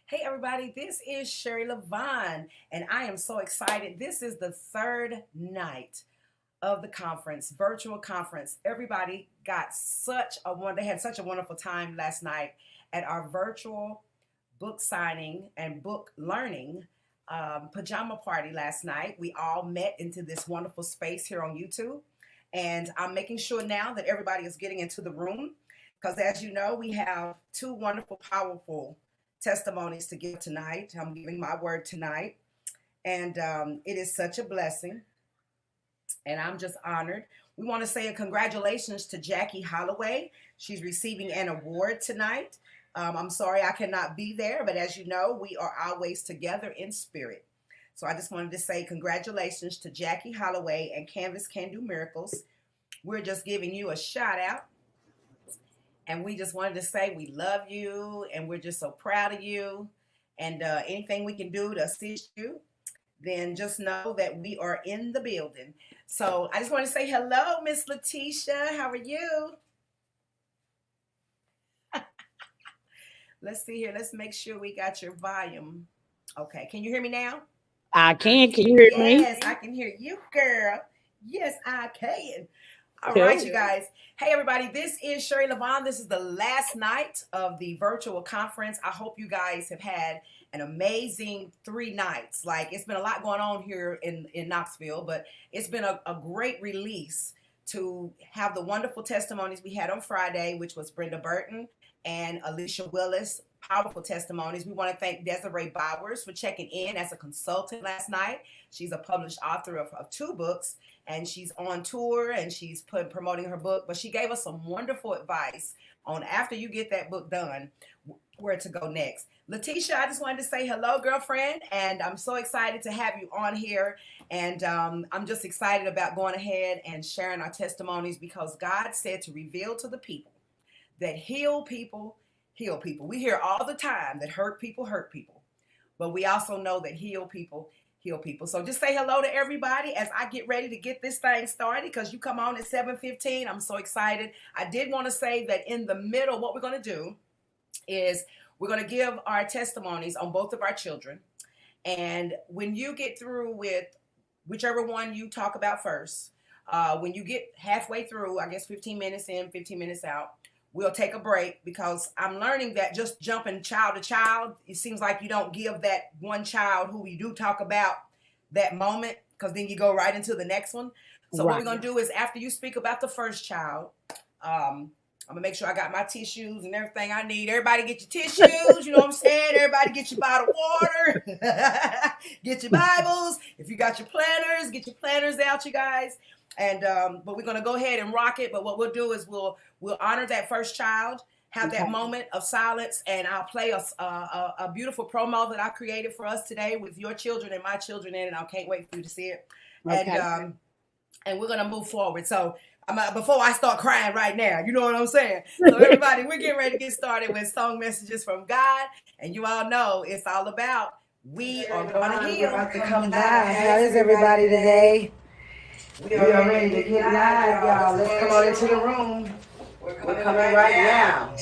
Hey everybody, this is SherriLaVon, and I am so excited. This is the third night of the conference, virtual conference. Everybody got they had such a wonderful time last night at our virtual book signing and book learning pajama party last night. We all met into this wonderful space here on YouTube, and I'm making sure now that everybody is getting into the room because, as you know, we have two wonderful, powerful testimonies to give tonight. I'm giving my word tonight, and it is such a blessing, and I'm just honored. We want to say a congratulations to Jackie Holloway. She's receiving an award tonight. I'm sorry I cannot be there, but as you know, we are always together in spirit. So I just wanted to say congratulations to Jackie Holloway and Canvas Can Do Miracles. We're just giving you a shout out. And we just wanted to say we love you and we're just so proud of you. And anything we can do to assist you, then just know that we are in the building. So I just want to say hello, Miss Lateshia. How are you? Let's see here. Let's make sure we got your volume. Okay. Can you hear me now? I can. Can you hear me? Yes, I can hear you, girl. Yes, I can. All right, you guys. Hey, everybody. This is SherriLaVon. This is the last night of the virtual conference. I hope you guys have had an amazing 3 nights. Like, it's been a lot going on here in Knoxville, but it's been a great release to have the wonderful testimonies we had on Friday, which was Brenda Burton and Alicia Willis. Powerful testimonies. We want to thank Desiree Bowers for checking in as a consultant last night. She's a published author of 2 books, and she's on tour and she's promoting her book. But she gave us some wonderful advice on after you get that book done, where to go next. Lateshia, I just wanted to say hello, girlfriend, and I'm so excited to have you on here. And I'm just excited about going ahead and sharing our testimonies because God said to reveal to the people that heal people. We hear all the time that hurt people, but we also know that heal people. So just say hello to everybody as I get ready to get this thing started because you come on at 7:15. I'm so excited. I did want to say that in the middle, what we're going to do is we're going to give our testimonies on both of our children. And when you get through with whichever one you talk about first, when you get halfway through, I guess 15 minutes in, 15 minutes out, we'll take a break because I'm learning that just jumping child to child, it seems like you don't give that one child who you do talk about that moment because then you go right into the next one. So what we're going to do is after you speak about the first child, I'm going to make sure I got my tissues and everything I need. Everybody get your tissues, you know what I'm saying? Everybody get your bottled water, get your Bibles. If you got your planners, get your planners out, you guys. And but we're going to go ahead and rock it. But what we'll do is we'll honor that first child, have that moment of silence, and I'll play a beautiful promo that I created for us today with your children and my children in it. I can't wait for you to see it. Okay. And we're going to move forward. So before I start crying right now, you know what I'm saying? So everybody, we're getting ready to get started with song messages from God. And you all know it's all about we are going to heal. We're about to come live. How is everybody today? We are ready to get live, y'all. Let's come on into the room. We're coming right now.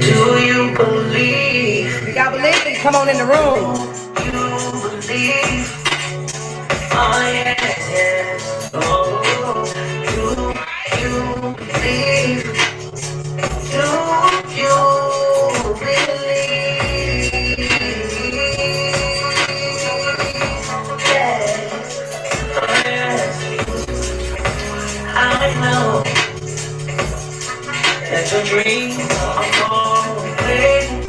Do you believe? You got to believe it. Come on in the room. You believe? Oh, yes, yes. Oh, you believe? Do you believe? I know that your dreams are falling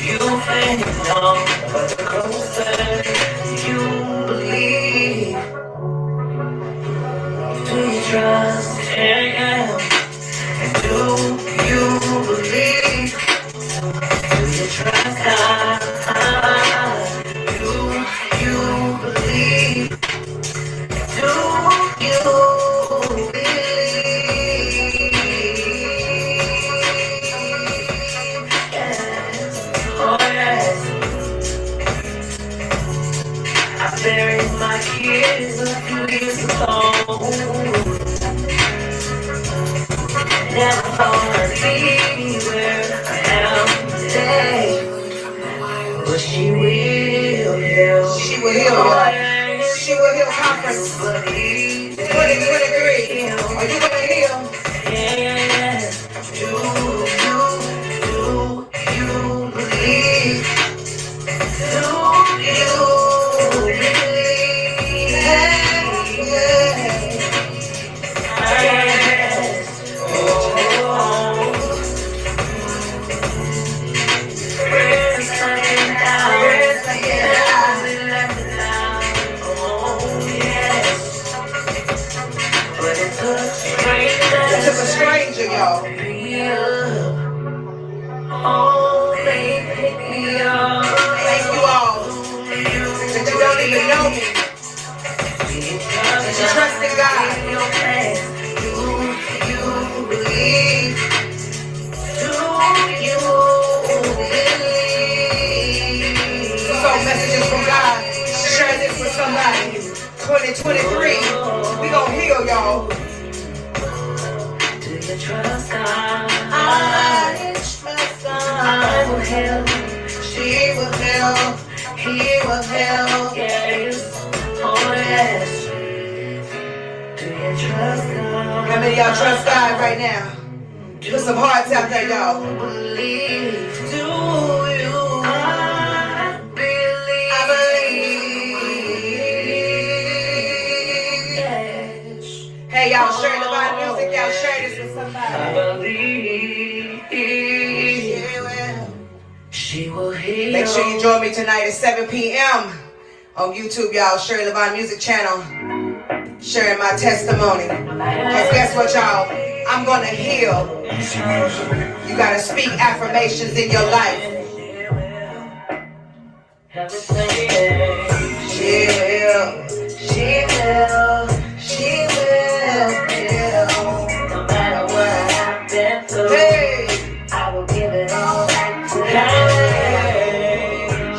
you think no, but the closer you believe. Do you trust him? And do you believe? Do you trust God? Do you believe? Do you believe? Yes, oh yes. I buried my kids a few years ago. Never thought I'd be conference 2023. Are you gonna heal? Do you believe? Do you believe? It took a stranger, y'all. Thank you all. That you don't even know me. That you trust in God. Do you believe? Do you believe? So messages from God. Share this with somebody. 2023. We gon' heal, y'all. Do you trust God? I trust God. I will heal. She will heal. He will heal. Yes. Oh yes. Do you trust God? How many of y'all trust God right now? Put some hearts out there, y'all. Believe. Do you? I believe. I believe. Yes. Hey, y'all, SherriLaVon music. Y'all share this with somebody. I believe. She will heal. Make sure you join me tonight at 7 p.m. on YouTube, y'all. SherriLaVon music channel. Sharing my testimony. Because guess what, y'all? I'm going to heal. You got to speak affirmations in your life. She will. She will. She will. No matter what I've been through, hey, I will give it all back to her.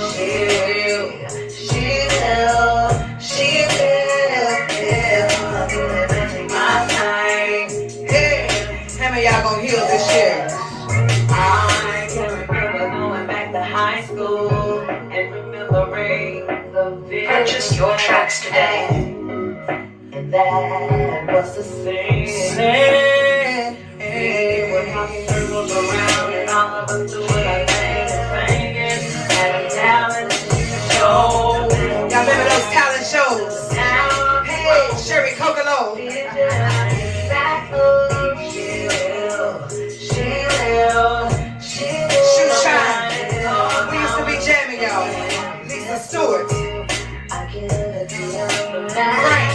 She will. She will. She will. My time. Hey, how many y'all gonna heal this year? I can remember going back to high school and remembering the video. Purchase your tracks today. And that was the same. When my circles around and all of us do what I think and singing at a talent show. Y'all remember those talent shows? Hey, Sherry Kokolo. Shoe shine. We used to be jamming, y'all. Lisa Stewart. Frank.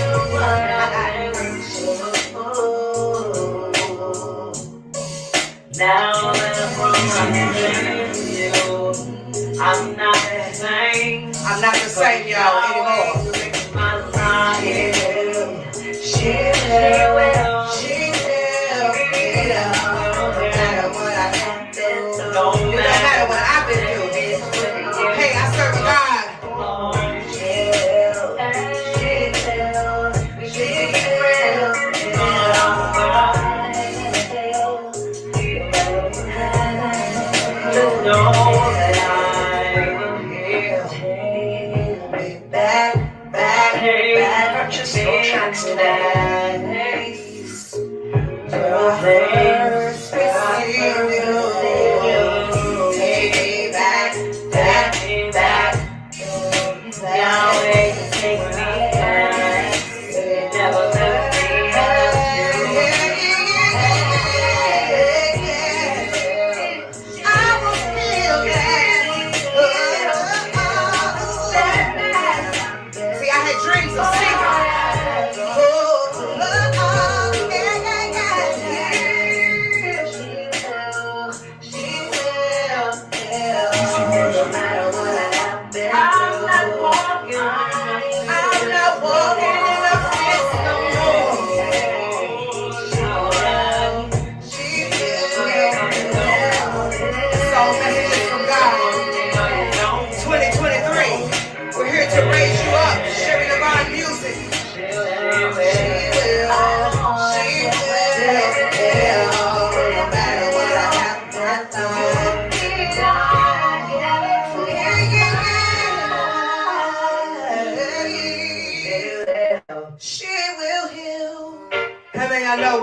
Now that I'm not the same. I'm not the same, y'all, anymore. She will. She will. No matter what I've been through. Hey, I serve God. Know that I will heal.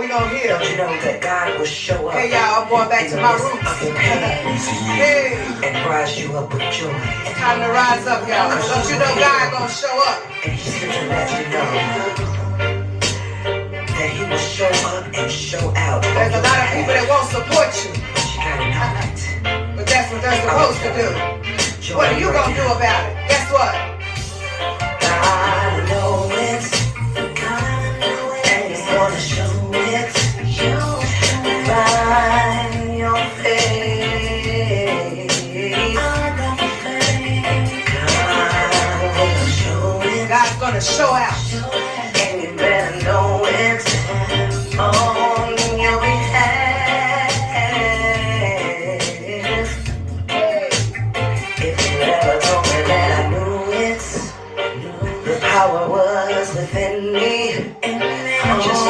we gonna heal. Don't you know that God will show up? Hey y'all, I'm going back to my roots. Hey. And rise you up with joy. Time to rise up, y'all. Don't you know God gonna show up? And He's here to let you know that He will show up and show out. There's a lot of people that won't support you. But you gotta know it. But that's what they're supposed to do. What are you gonna do about it? Guess what? God knows it. And He's gonna show it. By your faith. God's gonna show out. And you better know it on your behalf. If you ever told me that I knew it, the power was within me. Just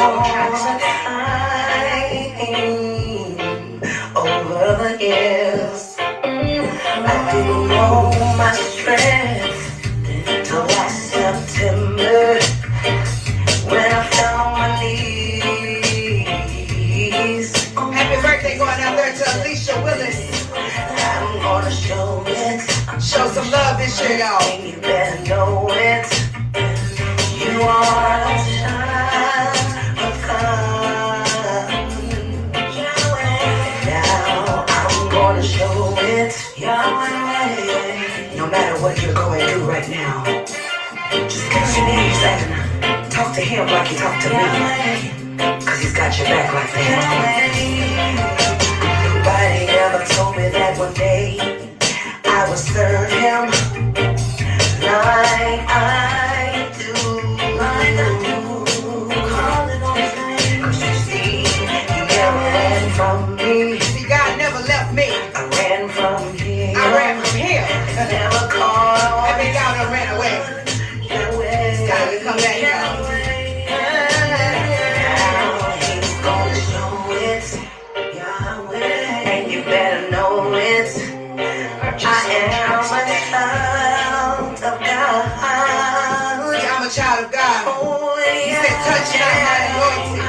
over the years, I didn't know my strength till last September, when I found my knees. Happy birthday going out there to Alicia Willis. I'm gonna show it. Show some love this year, y'all. And you better know it. You are a child of God. Now I'm gonna show it. No matter what you're going through right now, just get on your knees and talk to Him like you talk to me. Cause He's got your back like that. Nobody ever told me that one day I would serve Him like I do. Cause you see, you never ran from me. See, God never left me. I ran from Him. I ran from Him. Never called on I mean, y'all done ran away. It's time to come back, y'all. Now He's gonna show it. And you better know it. I am a child of God. See, I'm a child of God. He said, touch not my anointing.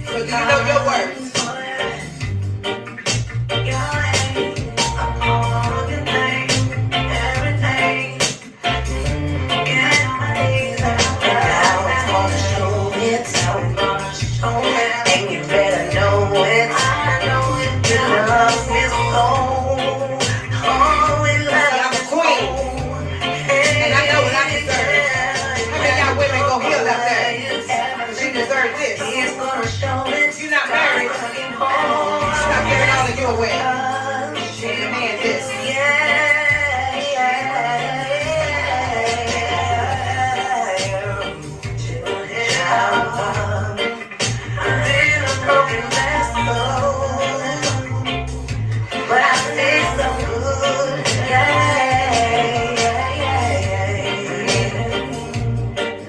So do you know your words? And you better know it. Your love is so. I'm a queen. And I know what I deserve. How many y'all women go heal out there? She deserves this. You're not married. Stop giving all of you away. Demand this. But I feel so good,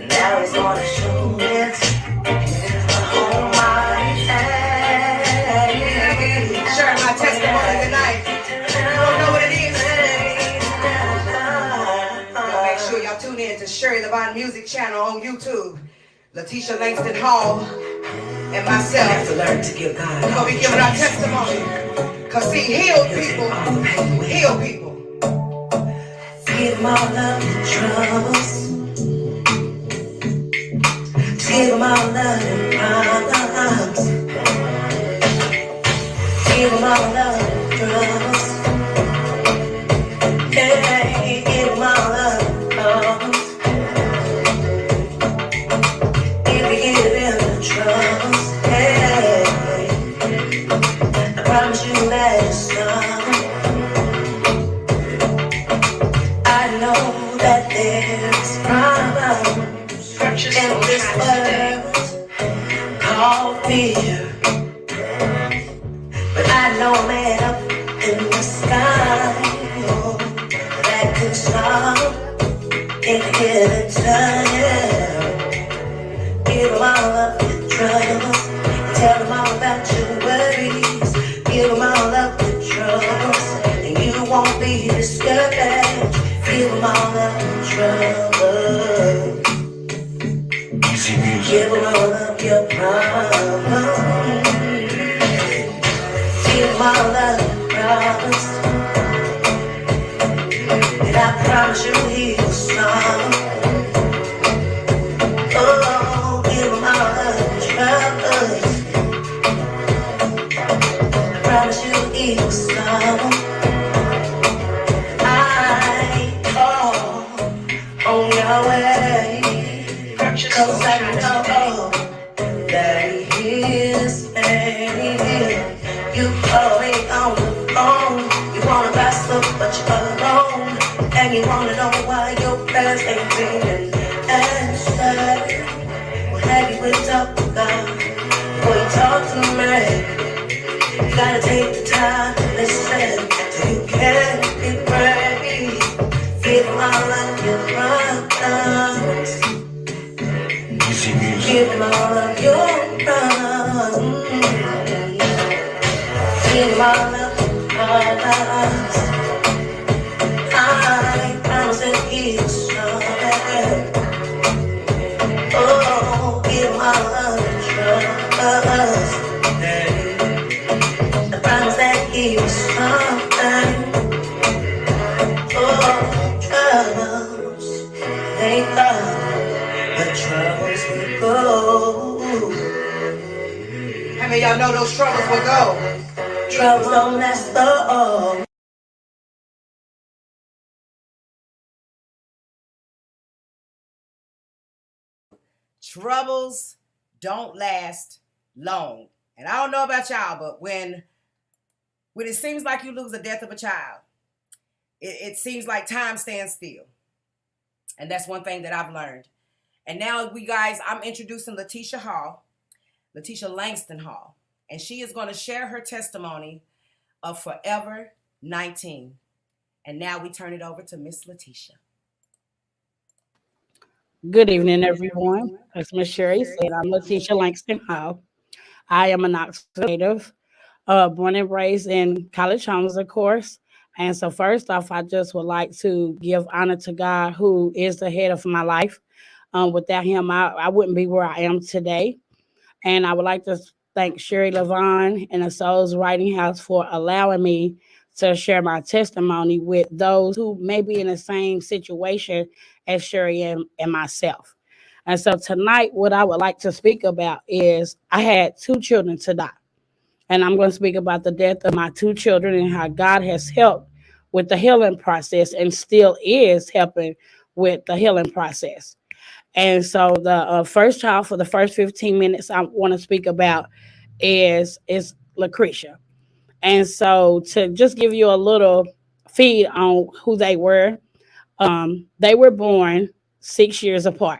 Now He's gonna show it. Hold my hand. Sharing my testimony tonight. You don't know what it is. Y'all make sure y'all tune in to SherriLaVon music channel on YouTube. Lateshia, Langston-Hall, and myself. I have to learn to give God. We're gonna be giving our testimony. Cause see, healed people heal people. Give Him all of your troubles. Give Him all of your problems. Give Him all of your troubles. Hey, give Him all of your problems. If you give Him the troubles, hey, I promise you that it's done. I know that there's problems in this world called fear, but I know a man up in the sky that can solve any given time. Give Him all of your troubles, tell Him all about your worries. Give Him all of your troubles, and you won't be discouraged. Give Him all of your troubles. Give Him all of your problems. You already on the phone. You wanna gossip, but you're alone. And you wanna know why your prayers ain't being answered. What have you been talking about before you talk to me? You gotta take the time to listen so you can be brave. Give them all of your problems. Give them all of your problems. Give them all of your problems. I promise that it's not. Oh, give them all of your troubles. I promise that it's something. Oh, troubles, they come, but troubles will go. How many of y'all know those troubles will go? Troubles don't last long. Troubles don't last long. And I don't know about y'all, but when it seems like you lose the death of a child, it seems like time stands still. And that's one thing that I've learned. And now I'm introducing Lateshia Langston-Hall. And she is going to share her testimony of Forever 19. And now we turn it over to Miss Lateshia. Good evening, everyone. As Miss Sherry said, I'm Lateshia Langston-Hall. I am a Knoxville native, born and raised in college homes, of course. And so first off, I just would like to give honor to God, who is the head of my life. Without him, I wouldn't be where I am today. And I would like to thank SherriLaVon and the Souls Writing House for allowing me to share my testimony with those who may be in the same situation as Sherry and myself. And so tonight, what I would like to speak about is I had two children to die. And I'm going to speak about the death of my two children and how God has helped with the healing process and still is helping with the healing process. And so the first child for the first 15 minutes I want to speak about is Lucretia. And so to just give you a little feed on who they were born 6 years apart.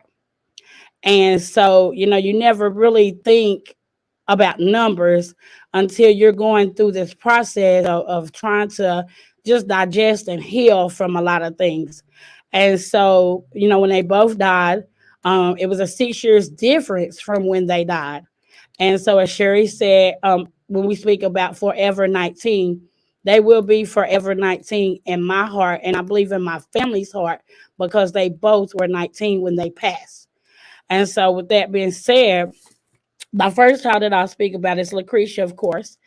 And so, you never really think about numbers until you're going through this process of trying to just digest and heal from a lot of things. And so, when they both died, it was a 6 years difference from when they died. And so, as Sherry said, when we speak about Forever 19, they will be Forever 19 in my heart, and I believe in my family's heart, because they both were 19 when they passed. And so, with that being said, my first child that I'll speak about is Lucretia, of course.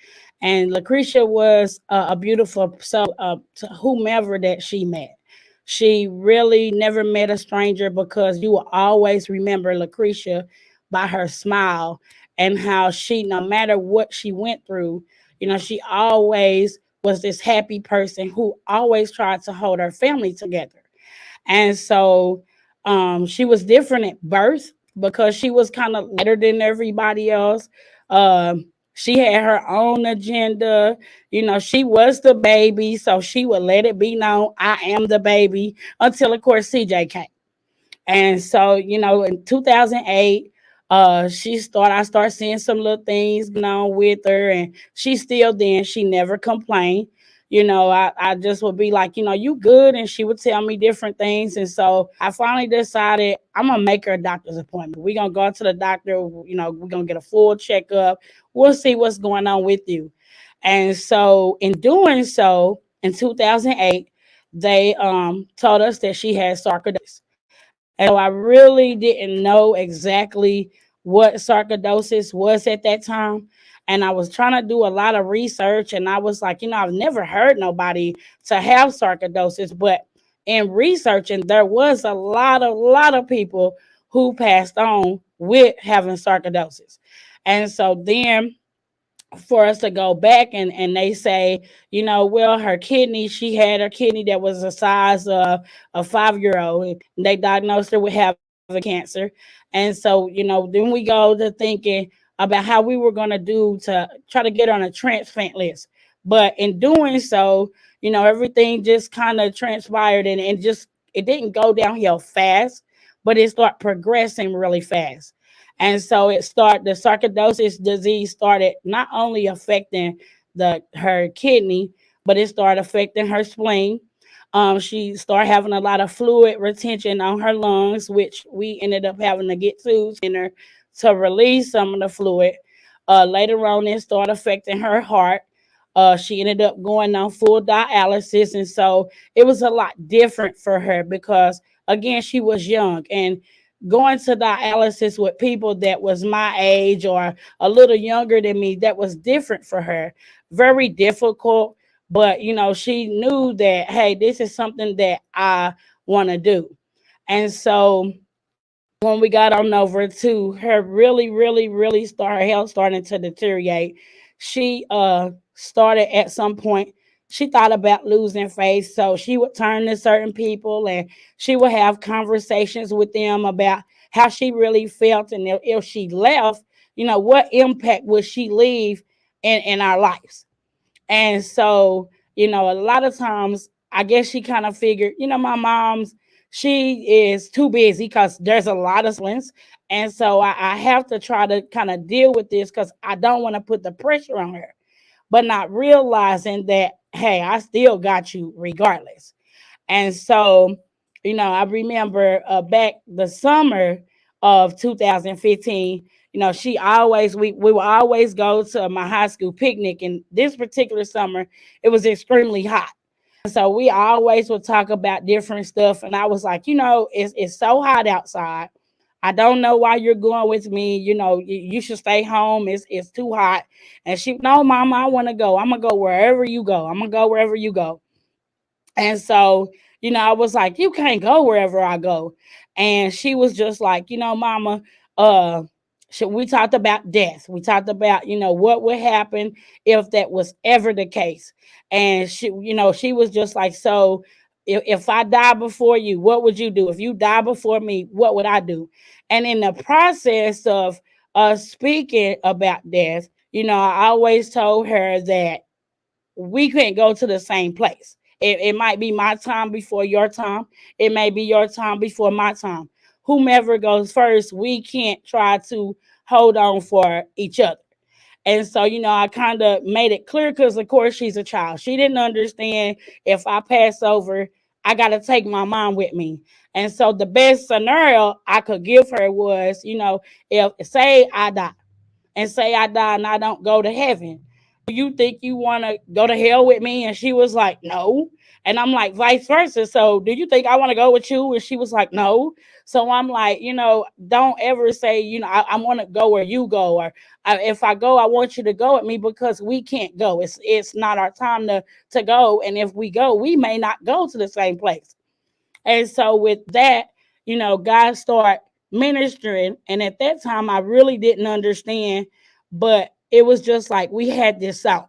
And Lucretia was a beautiful soul to whomever that she met. She really never met a stranger, because you will always remember Lucretia by her smile and how she, no matter what she went through, she always was this happy person who always tried to hold her family together. And so she was different at birth because she was kind of lighter than everybody else. She had her own agenda. She was the baby, so she would let it be known, I am the baby, until, of course, CJ came. And so, in 2008, I started seeing some little things going on with her, and she never complained. I just would be like, you good? And she would tell me different things. And so I finally decided I'm going to make her a doctor's appointment. We're going to go to the doctor, we're going to get a full checkup. We'll see what's going on with you. And so in doing so, in 2008, they told us that she had sarcoidosis. And so I really didn't know exactly what sarcoidosis was at that time. And I was trying to do a lot of research, and I was like, I've never heard nobody to have sarcoidosis. But in researching, there was a lot of people who passed on with having sarcoidosis. And so then for us to go back and they say, well, she had her kidney that was the size of a 5-year-old. And they diagnosed her with having cancer. And so, then we go to thinking, about how we were going to do to try to get on a transplant list. But in doing so, everything just kind of transpired, and just it didn't go downhill fast, but it started progressing really fast. And so the sarcoidosis disease started not only affecting her kidney, but it started affecting her spleen. She started having a lot of fluid retention on her lungs, which we ended up having to get tubes in her to release some of the fluid. Later on, it started affecting her heart. She ended up going on full dialysis, and so it was a lot different for her because, again, she was young, and going to dialysis with people that was my age or a little younger than me, that was different for her. Very difficult, but she knew that, hey, this is something that I want to do. And so when we got on over to her really, really, really her health starting to deteriorate, she started at some point, she thought about losing faith. So she would turn to certain people and she would have conversations with them about how she really felt, and if she left, what impact would she leave in our lives. And so, a lot of times, I guess she kind of figured, my mom's, she is too busy because there's a lot of siblings. And so I have to try to kind of deal with this because I don't want to put the pressure on her, but not realizing that, hey, I still got you regardless. And so, I remember back the summer of 2015, she always, we would always go to my high school picnic. And this particular summer, it was extremely hot. And so we always would talk about different stuff. And I was like, it's so hot outside. I don't know why you're going with me. You should stay home. It's too hot. And she, no, mama, I want to go. I'm going to go wherever you go. I'm going to go wherever you go. And so, I was like, you can't go wherever I go. And she was just like, mama, uh, we talked about death. We talked about, what would happen if that was ever the case. And she was just like, so if I die before you, what would you do? If you die before me, what would I do? And in the process of speaking about death, I always told her that we couldn't go to the same place. It might be my time before your time. It may be your time before my time. Whomever goes first, we can't try to hold on for each other. And so, I kind of made it clear because, of course, she's a child. She didn't understand if I pass over, I got to take my mom with me. And so the best scenario I could give her was, if say I die and I don't go to heaven, you think you want to go to hell with me? And she was like, no. And I'm like, vice versa. So do you think I want to go with you? And she was like, no. So I'm like, don't ever say, I want to go where you go, or if I go, I want you to go with me, because we can't go. It's not our time to go. And if we go, we may not go to the same place. And so with that, God started ministering. And at that time, I really didn't understand, but it was just like we had this song.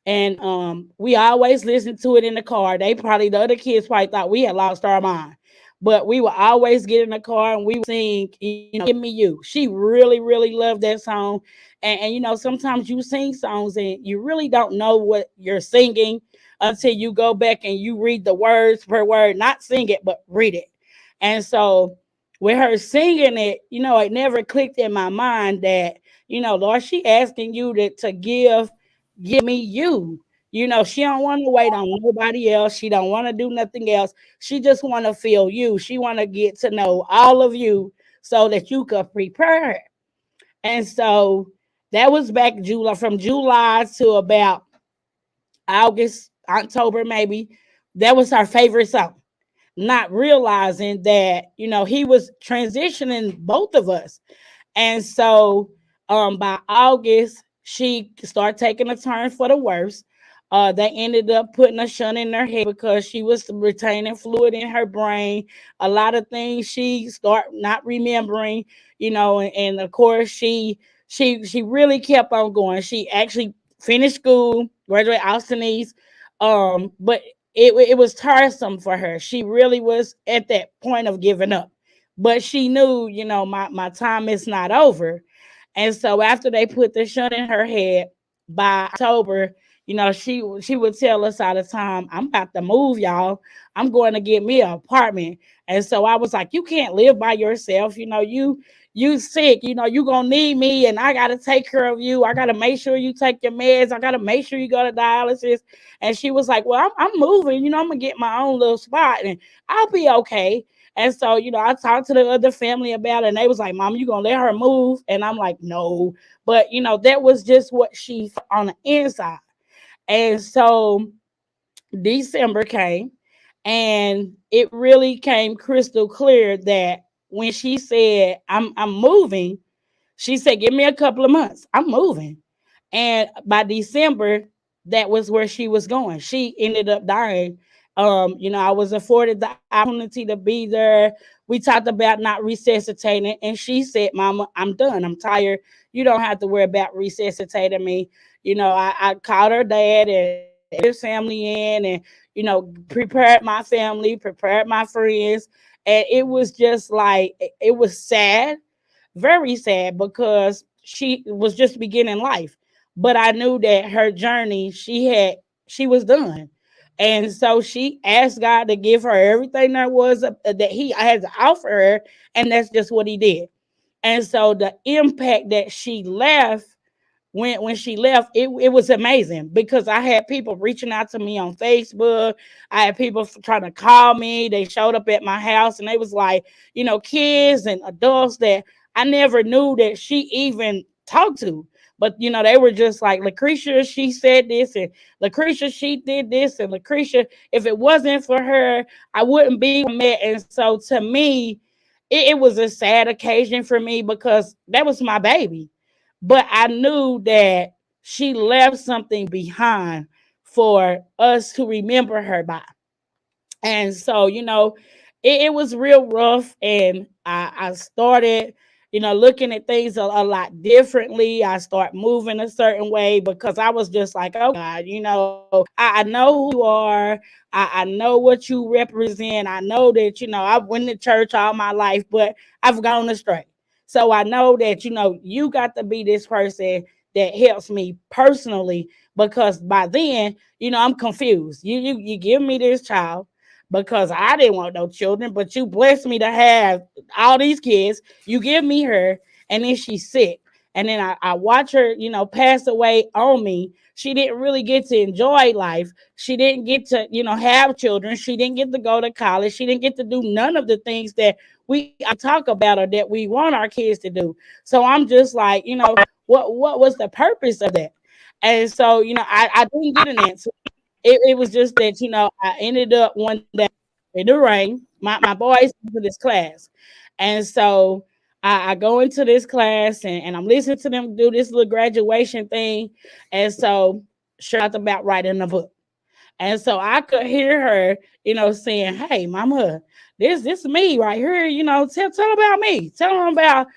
And we always listened to it in the car. The other kids probably thought we had lost our mind. But we would always get in the car and we would sing, Give Me You. She really, really loved that song. And sometimes you sing songs and you really don't know what you're singing until you go back and you read the words per word, not sing it, but read it. And so with her singing it, it never clicked in my mind that, Lord, she asking you to give me you. She don't want to wait on nobody else. She don't want to do nothing else. She just want to feel you. She want to get to know all of you so that you could prepare her. And so that was back from July to about August, October, maybe. That was her favorite song. Not realizing that, he was transitioning both of us. And so by August, she started taking a turn for the worse. They ended up putting a shunt in her head because she was retaining fluid in her brain. A lot of things she started not remembering, and of course she really kept on going. She actually finished school, graduated Austin East, but it was tiresome for her. She really was at that point of giving up. But she knew, my time is not over. And so after they put the shunt in her head by October, she would tell us all the time, I'm about to move, y'all. I'm going to get me an apartment. And so I was like, you can't live by yourself. You sick, you gonna need me, and I gotta take care of you. I gotta make sure you take your meds. I gotta make sure you go to dialysis. And she was like, well, I'm moving, I'm gonna get my own little spot and I'll be okay. And so, I talked to the other family about it, and they was like, Mom, you gonna let her move? And I'm like, no. But that was just what she felt on the inside. And so December came, and it really came crystal clear that when she said, I'm moving, she said, give me a couple of months. I'm moving. And by December, that was where she was going. She ended up dying. I was afforded the opportunity to be there. We talked about not resuscitating, and she said, Mama, I'm done. I'm tired. You don't have to worry about resuscitating me. I called her dad and his family in, and prepared my family, prepared my friends. And it was just like, it was sad, very sad, because she was just beginning life. But I knew that her journey, she was done. And so she asked God to give her everything that he had to offer her, and that's just what he did. And so the impact that she left, when she left, it was amazing, because I had people reaching out to me on Facebook. I had people trying to call me. They showed up at my house, and they was like, kids and adults that I never knew that she even talked to. But they were just like, Lucretia, she said this, and Lucretia, she did this, and Lucretia, if it wasn't for her, I wouldn't be met. And so to me, it was a sad occasion for me, because that was my baby. But I knew that she left something behind for us to remember her by. And so, it was real rough. And I started, looking at things a lot differently. I start moving a certain way, because I was just like, oh God, I know who you are. I know what you represent. I know that, I've went to church all my life, but I've gone astray. So I know that, you got to be this person that helps me personally, because by then, I'm confused. You give me this child, because I didn't want no children, but you blessed me to have all these kids. You give me her, and then she's sick. And then I watch her, pass away on me. She didn't really get to enjoy life. She didn't get to, have children. She didn't get to go to college. She didn't get to do none of the things that we talk about, or that we want our kids to do. So I'm just like, what was the purpose of that? And so, I didn't get an answer. It was just that, I ended up one day in the rain. My boys into this class. And so I go into this class, and I'm listening to them do this little graduation thing. And so sure about writing a book. And so I could hear her, saying, hey, mama, this me right here, tell about me. Tell them about,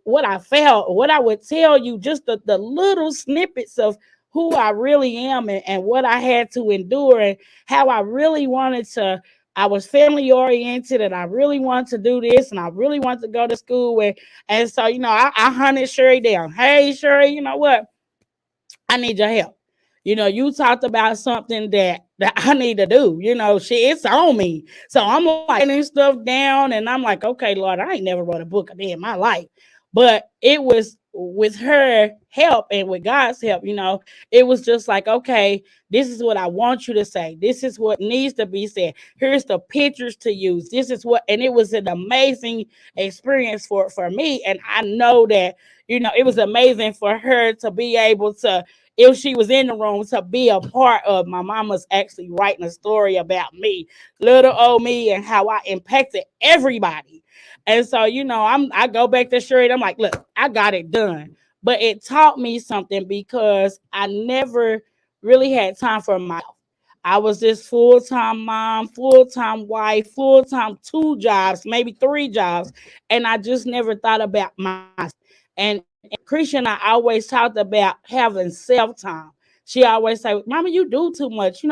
what I felt, what I would tell you, just the little snippets of who I really am, and what I had to endure, and how I really wanted to. I was family oriented, and I really wanted to do this, and I really wanted to go to school. And so, I hunted Sherry down. Hey, Sherry, you know what? I need your help. You talked about something that I need to do. It's on me. So I'm like writing stuff down, and I'm like, okay, Lord, I ain't never wrote a book a day in my life. But it was with her help, and with God's help, it was just like, okay, this is what I want you to say. This is what needs to be said. Here's the pictures to use. This is what, and it was an amazing experience for me. And I know that, it was amazing for her to be able to, if she was in the room, to be a part of my mama's actually writing a story about me, little old me, and how I impacted everybody. And so, I go back to Sherry. I'm like, look, I got it done. But it taught me something, because I never really had time for myself. I was this full-time mom, full-time wife, full-time 2 jobs, maybe 3 jobs. And I just never thought about myself. And Christian, I always talked about having self-time. She always say, Mama, you do too much.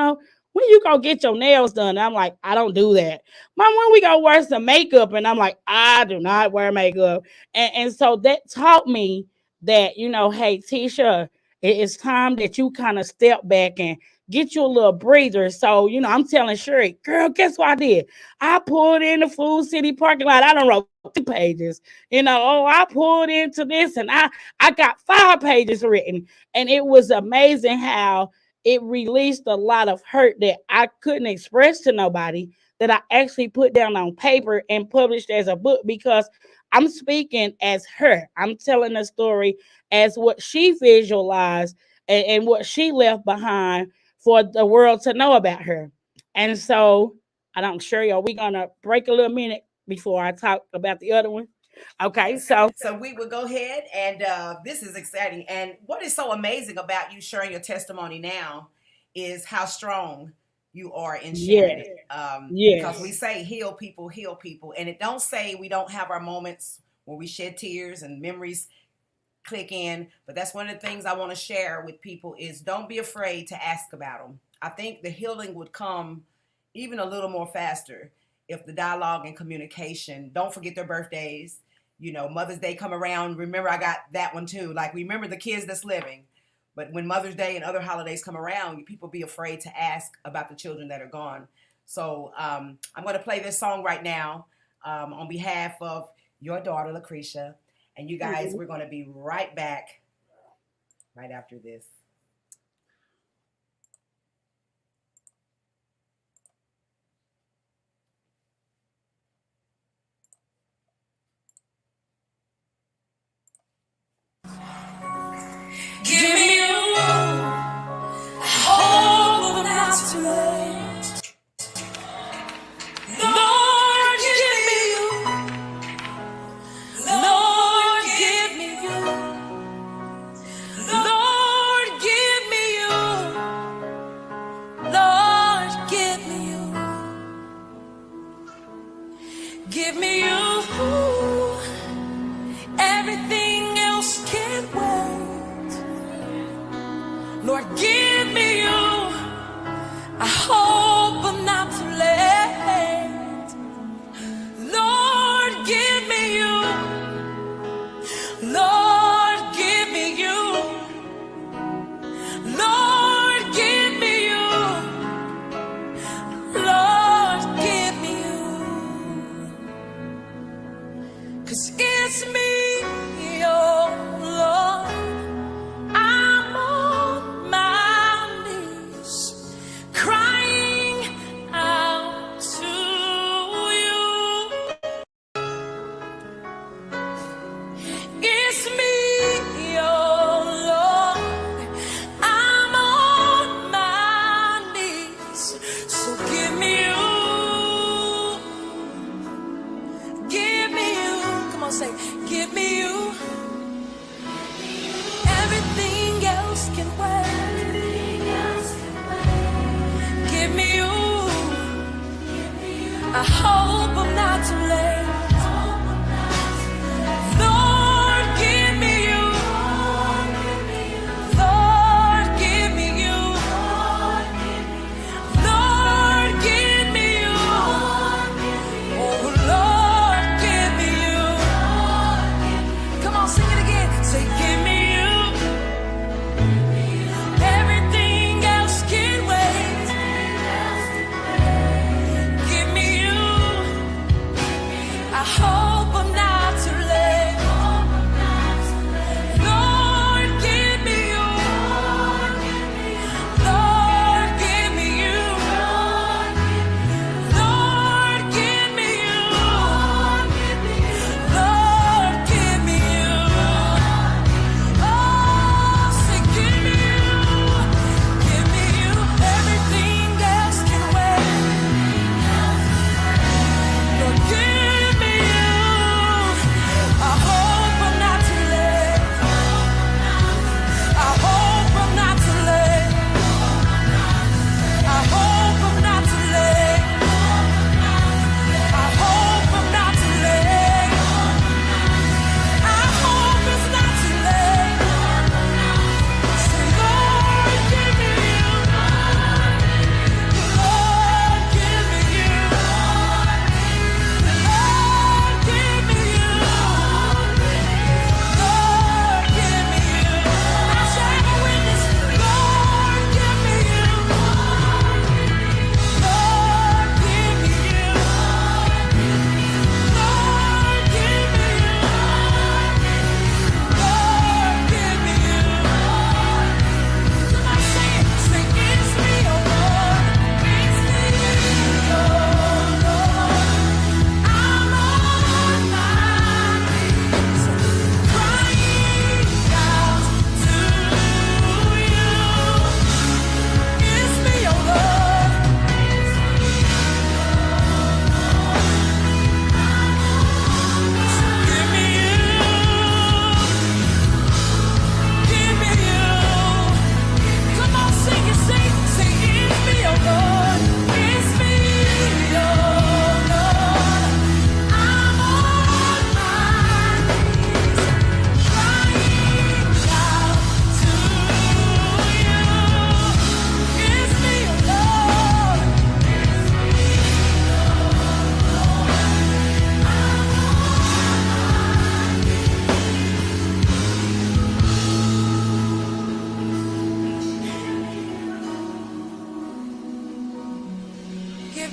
when you go get your nails done? And I'm like, I don't do that. Mom, when we go wear some makeup? And I'm like, I do not wear makeup. And so that taught me that, you know, hey, Tisha, it's time that you kind of step back and get you a little breather. So, you know, I'm telling Sherry, girl, guess what I did? I pulled in the Food City parking lot. I don't wrote 2 pages. You know, oh, I pulled into this and I got 5 pages written. And it was amazing how it released a lot of hurt that I couldn't express to nobody, that I actually put down on paper and published as a book, because I'm speaking as her. I'm telling the story as what she visualized and what she left behind for the world to know about her. And so, I'm sure y'all, we gonna break a little minute before I talk about the other one. Okay, so we will go ahead, and this is exciting. And what is so amazing about you sharing your testimony now is how strong you are in sharing it. Because we say heal people, and it don't say we don't have our moments where we shed tears and memories click in, but that's one of the things I want to share with people is don't be afraid to ask about them. I think the healing would come even a little more faster if the dialogue and communication, don't forget their birthdays. You know, Mother's Day come around. Remember, I got that one too. Like, remember the kids that's living. But when Mother's Day and other holidays come around, people be afraid to ask about the children that are gone. So I'm going to play this song right now on behalf of your daughter, Lucretia. And you guys, we're going to be right back right after this. Give me you. I hope I'm not too late. Lord, give me you. Lord, give me you. Lord, give me you. Lord, give me you. Give me you. Everything else can wait. Lord, give me you. I hope I'm not too late. Lord, give me you. Lord, give me you. Lord, give me you. Lord, give me you. 'Cause it's me, oh Lord. I'm on my knees, crying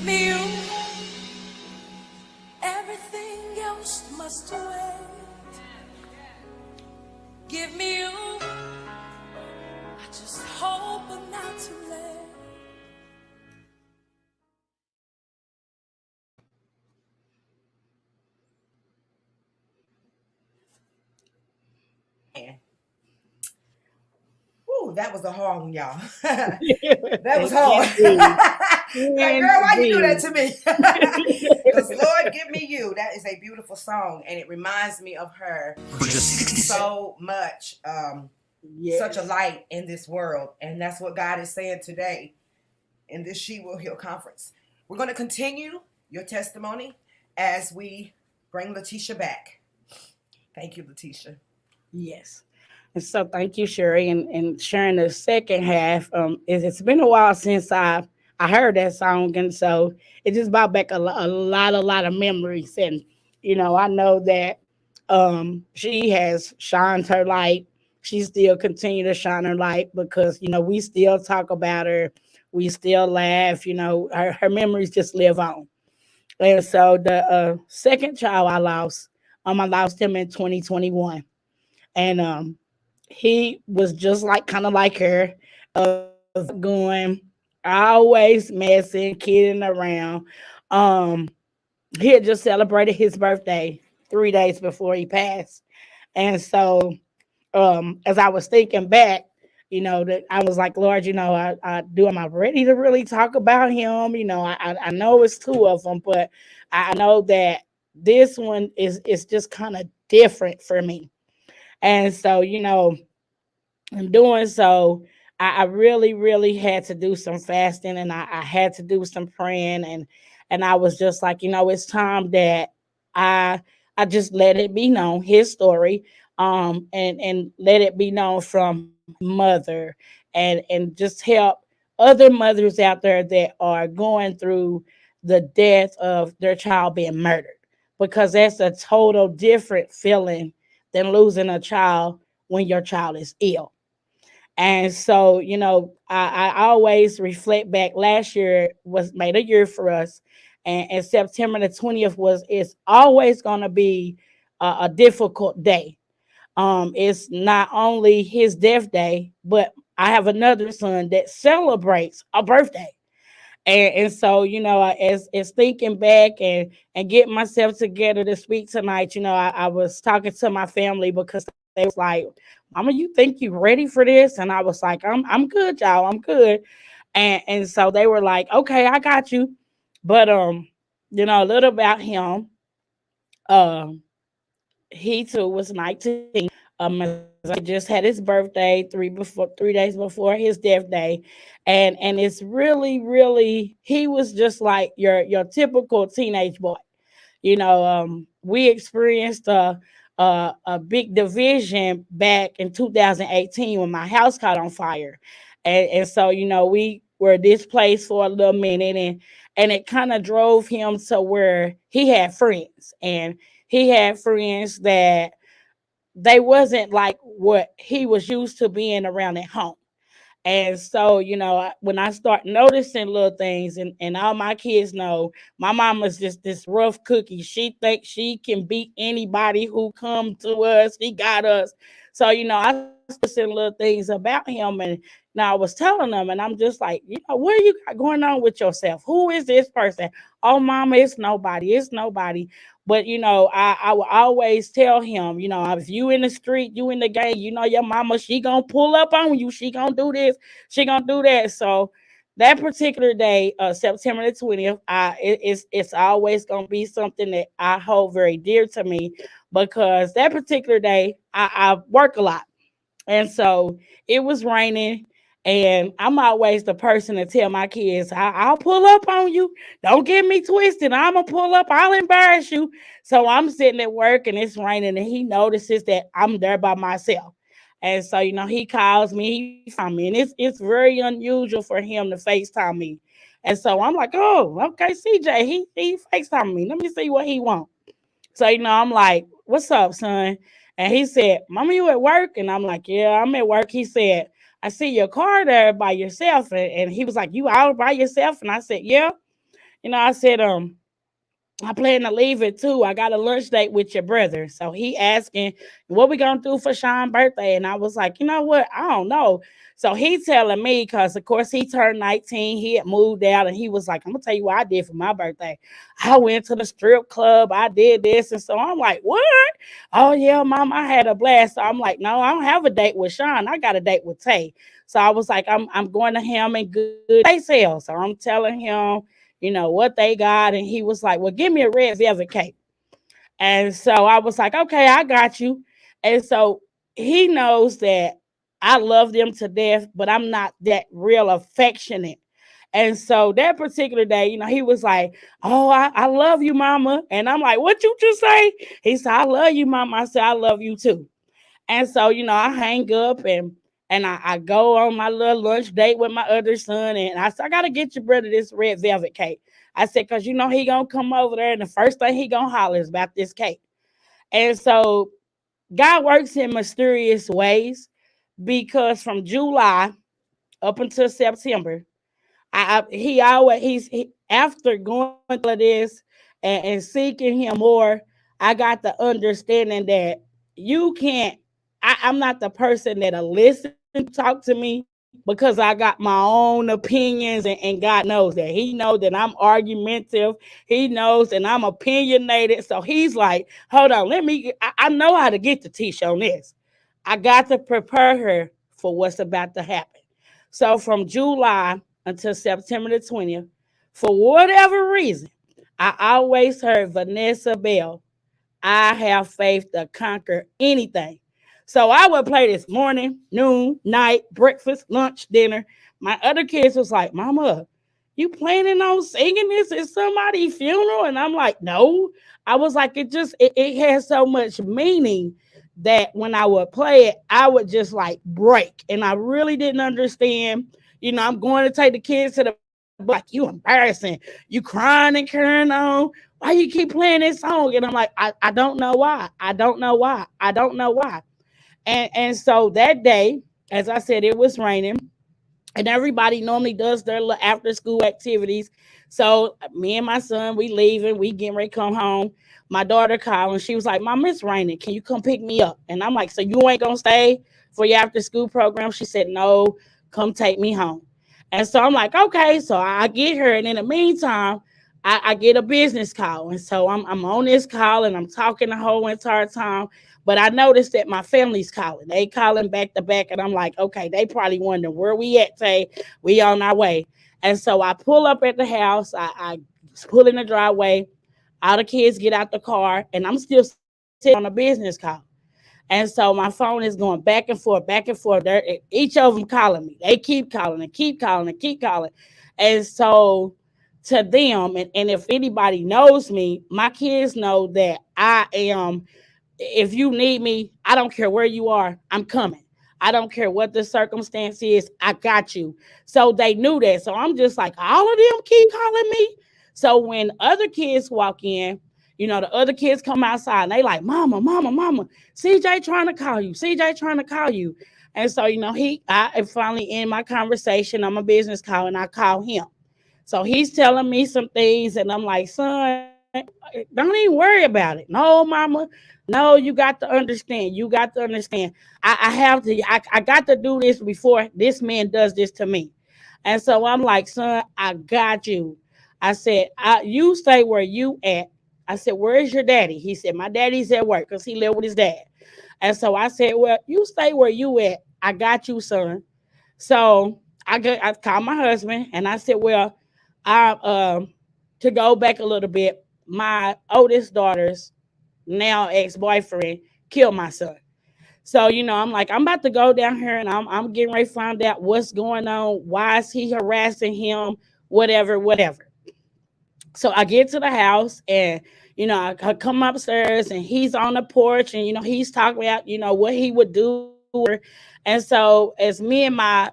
me you. Everything else must wait. Give me you. I just hope I'm not too late. Ooh, that was a hard one, y'all. That was hard. Indeed. Like, girl, why you do that Indeed. to me? Because Lord, give me you. That is a beautiful song, and it reminds me of her so much. Such a light in this world, and that's what God is saying today in this She Will Heal conference. We're going to continue your testimony as we bring Lateshia back. Thank you, Lateshia. Yes. And so thank you, Sherry. And sharing the second half, it's been a while since I heard that song. And so it just brought back a lot of memories. And, I know that she has shined her light. She still continue to shine her light because, we still talk about her. We still laugh, her memories just live on. And so the second child I lost him in 2021. And he was just like kind of like her, going always messing, kidding around. Um, he had just celebrated his birthday 3 days before he passed, and so as I was thinking back, that I was like, Lord, am I ready to really talk about him? I know it's two of them, but I know that this one is just kind of different for me, and so in doing so, I really, really had to do some fasting, and I had to do some praying, and I was just like, it's time that I I just let it be known his story, and let it be known from mother, and just help other mothers out there that are going through the death of their child being murdered, because that's a total different feeling than losing a child when your child is ill. And so, I always reflect back. Last year was made a year for us, and September the 20th is always going to be a difficult day. It's not only his death day, but I have another son that celebrates a birthday. And so, as thinking back and getting myself together to speak tonight, I was talking to my family because they was like, Mama, you think you ready for this? And I was like, I'm good, y'all. I'm good. And so they were like, okay, I got you. But a little about him. Um, he too was 19. He just had his birthday 3 days before his death day, and it's really, really, he was just like your typical teenage boy. We experienced a big division back in 2018 when my house caught on fire, and so we were displaced for a little minute, and it kind of drove him to where he had friends, and he had friends that they wasn't like what he was used to being around at home. And so, when I start noticing little things, and all my kids know, my mama's just this rough cookie. She thinks she can beat anybody who come to us. She got us. So, I started little things about him, and now I was telling them, and I'm just like, what you got going on with yourself? Who is this person? Oh, mama, it's nobody. It's nobody. But I will always tell him, if you in the street, you in the gang, your mama, she gonna pull up on you. She gonna do this. She gonna do that. So that particular day, September the 20th, it's always gonna be something that I hold very dear to me, because that particular day I work a lot. And so it was raining, and I'm always the person to tell my kids, I'll pull up on you. Don't get me twisted. I'm going to pull up. I'll embarrass you. So I'm sitting at work, and it's raining, and he notices that I'm there by myself. And so, he calls me, he FaceTime me, and it's very unusual for him to FaceTime me. And so I'm like, oh, okay, CJ, he FaceTime me. Let me see what he wants. So, I'm like, what's up, son? And he said, Mama, you at work? And I'm like, yeah, I'm at work. He said, I see your car there by yourself. And he was like, you out by yourself? And I said, yeah. I said, I plan to leave it too. I got a lunch date with your brother. So he asking what we gonna do for Sean's birthday. And I was like, you know what? I don't know. So he telling me, because of course he turned 19, he had moved out, and he was like, I'm gonna tell you what I did for my birthday. I went to the strip club, I did this. And so I'm like, what? Oh yeah, mom, I had a blast. So I'm like, no, I don't have a date with Sean. I got a date with Tay. So I was like, I'm going to him and good day sale. So I'm telling him, what they got. And he was like, well, give me a red velvet cake. And so I was like, okay, I got you. And so he knows that I love them to death, but I'm not that real affectionate. And so that particular day, he was like, oh, I love you, mama. And I'm like, what you just say? He said, I love you, mama. I said, I love you too. And so, I hang up and I go on my little lunch date with my other son. And I said, I got to get your brother this red velvet cake. I said, because, he going to come over there. And the first thing he going to holler is about this cake. And so God works in mysterious ways, because from July up until September, after going through this and seeking him more, I got the understanding that you can't, I'm not the person that'll listen, talk to me, because I got my own opinions, and God knows that. He knows that I'm argumentative. He knows that I'm opinionated. So he's like, hold on, I know how to get the Tisha on this. I got to prepare her for what's about to happen. So from July until September the 20th, for whatever reason, I always heard Vanessa Bell, I have faith to conquer anything. So I would play this morning, noon, night, breakfast, lunch, dinner. My other kids was like, Mama, you planning on singing this at somebody's funeral? And I'm like, no. I was like, it has so much meaning that when I would play it, I would just like break. And I really didn't understand. I'm going to take the kids to the like, you embarrassing. You crying and carrying on. Why you keep playing this song? And I'm like, I don't know why. I don't know why. I don't know why. And so that day, as I said, it was raining. And everybody normally does their after school activities. So me and my son, we leaving, we getting ready to come home. My daughter called and she was like, Mom, it's raining. Can you come pick me up? And I'm like, so you ain't gonna stay for your after school program? She said, no, come take me home. And so I'm like, okay. So I get her. And in the meantime, I get a business call. And so I'm on this call and I'm talking the whole entire time. But I noticed that my family's calling. They calling back to back. And I'm like, okay, they probably wondering where we at, Tay. We on our way. And so I pull up at the house. I pull in the driveway. All the kids get out the car. And I'm still sitting on a business call. And so my phone is going back and forth, back and forth. Each of them calling me. They keep calling and keep calling and keep calling. And so to them, and if anybody knows me, my kids know that I am, if you need me, I don't care where you are, I'm coming. I don't care what the circumstance is, I got you. So they knew that. So I'm just like, all of them keep calling me. So when other kids walk in, the other kids come outside and they like, Mama, Mama, Mama, CJ trying to call you. CJ trying to call you. And so, I finally end my conversation on my business call and I call him. So he's telling me some things and I'm like, son, don't even worry about it. No, Mama. No, you got to understand. You got to understand. I got to do this before this man does this to me. And so I'm like, son, I got you. I said, you stay where you at. I said, where is your daddy? He said, my daddy's at work because he lived with his dad. And so I said, well, you stay where you at. I got you, son. So I called my husband and I said, well, to go back a little bit, my oldest daughter's now ex-boyfriend killed my son. So, I'm like, I'm about to go down here and I'm getting ready to find out what's going on. Why is he harassing him? Whatever. So I get to the house and, I come upstairs and he's on the porch and, he's talking about, what he would do. And so as me and my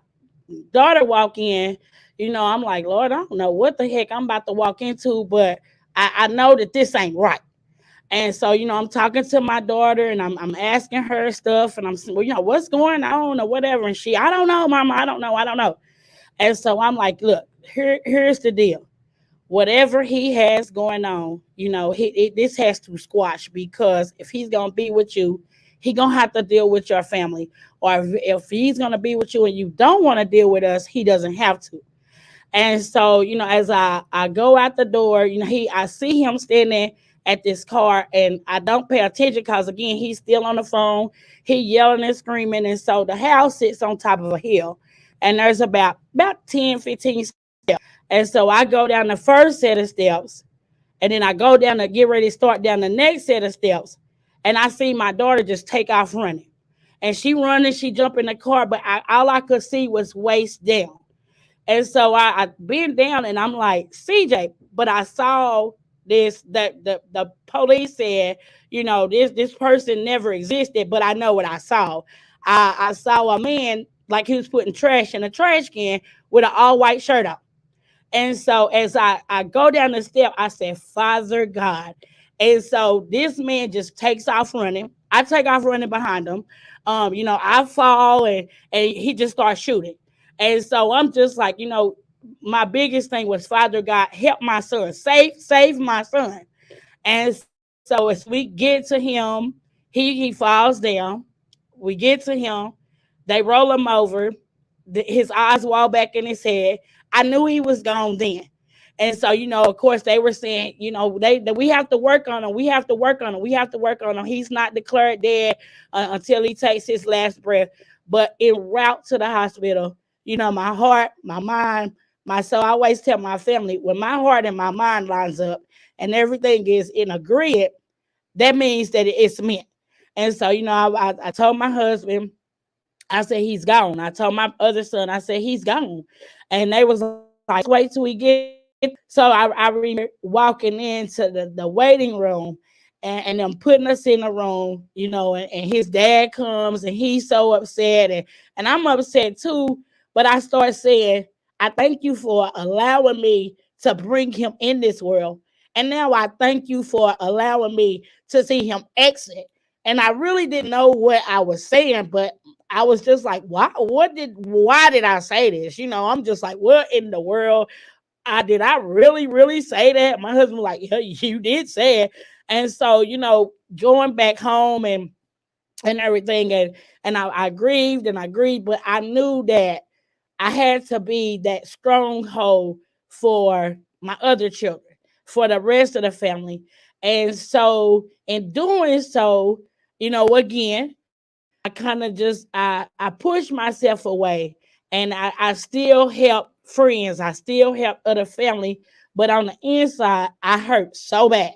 daughter walk in, I'm like, Lord, I don't know what the heck I'm about to walk into, but I know that this ain't right. And so, I'm talking to my daughter and I'm asking her stuff and I'm saying, well, what's going on or whatever. And I don't know, Mama, I don't know. And so I'm like, look, here's the deal. whatever he has going on, this has to squash, because if he's gonna be with you, he gonna have to deal with your family. Or if he's gonna be with you and you don't want to deal with us, he doesn't have to. And so, as I go out the door, I see him standing at this car, and I don't pay attention because again, he's still on the phone. He yelling and screaming. And so the house sits on top of a hill, and there's about 10, 15 steps. And so I go down the first set of steps, and then I go down to get ready to start down the next set of steps. And I see my daughter just take off running. And she running, she jump in the car, but all I could see was waist down. And so I bent down and I'm like, CJ, but I saw this, that the police said, this person never existed, but I know what I saw. I saw a man like he was putting trash in a trash can with an all white shirt on. And so as I go down the step, I said, Father God. And so this man just takes off running. I take off running behind him. I fall and he just starts shooting. And so I'm just like, my biggest thing was, Father God, help my son, save my son. And so as we get to him, he falls down. We get to him. They roll him over. His eyes wall back in his head. I knew he was gone then. And so, of course, they were saying, we have to work on him. We have to work on him. We have to work on him. He's not declared dead until he takes his last breath. But en route to the hospital, my heart, my mind, my soul, I always tell my family, when my heart and my mind lines up and everything is in agreement, that means that it's meant. And so, I told my husband, I said, he's gone. I told my other son, I said, he's gone. And they was like, wait till we get. So I remember walking into the waiting room and them putting us in the room, and his dad comes and he's so upset. And I'm upset too. But I start saying, I thank you for allowing me to bring him in this world. And now I thank you for allowing me to see him exit. And I really didn't know what I was saying, but I was just like, why did I say this? I'm just like, what in the world? Did I really say that? My husband was like, yeah, you did say it. And so, going back home and everything, and I grieved and I grieved, but I knew that I had to be that stronghold for my other children, for the rest of the family. And so in doing so, again, I kind of just I pushed myself away, and I still help friends, I still help other family, but on the inside I hurt so bad.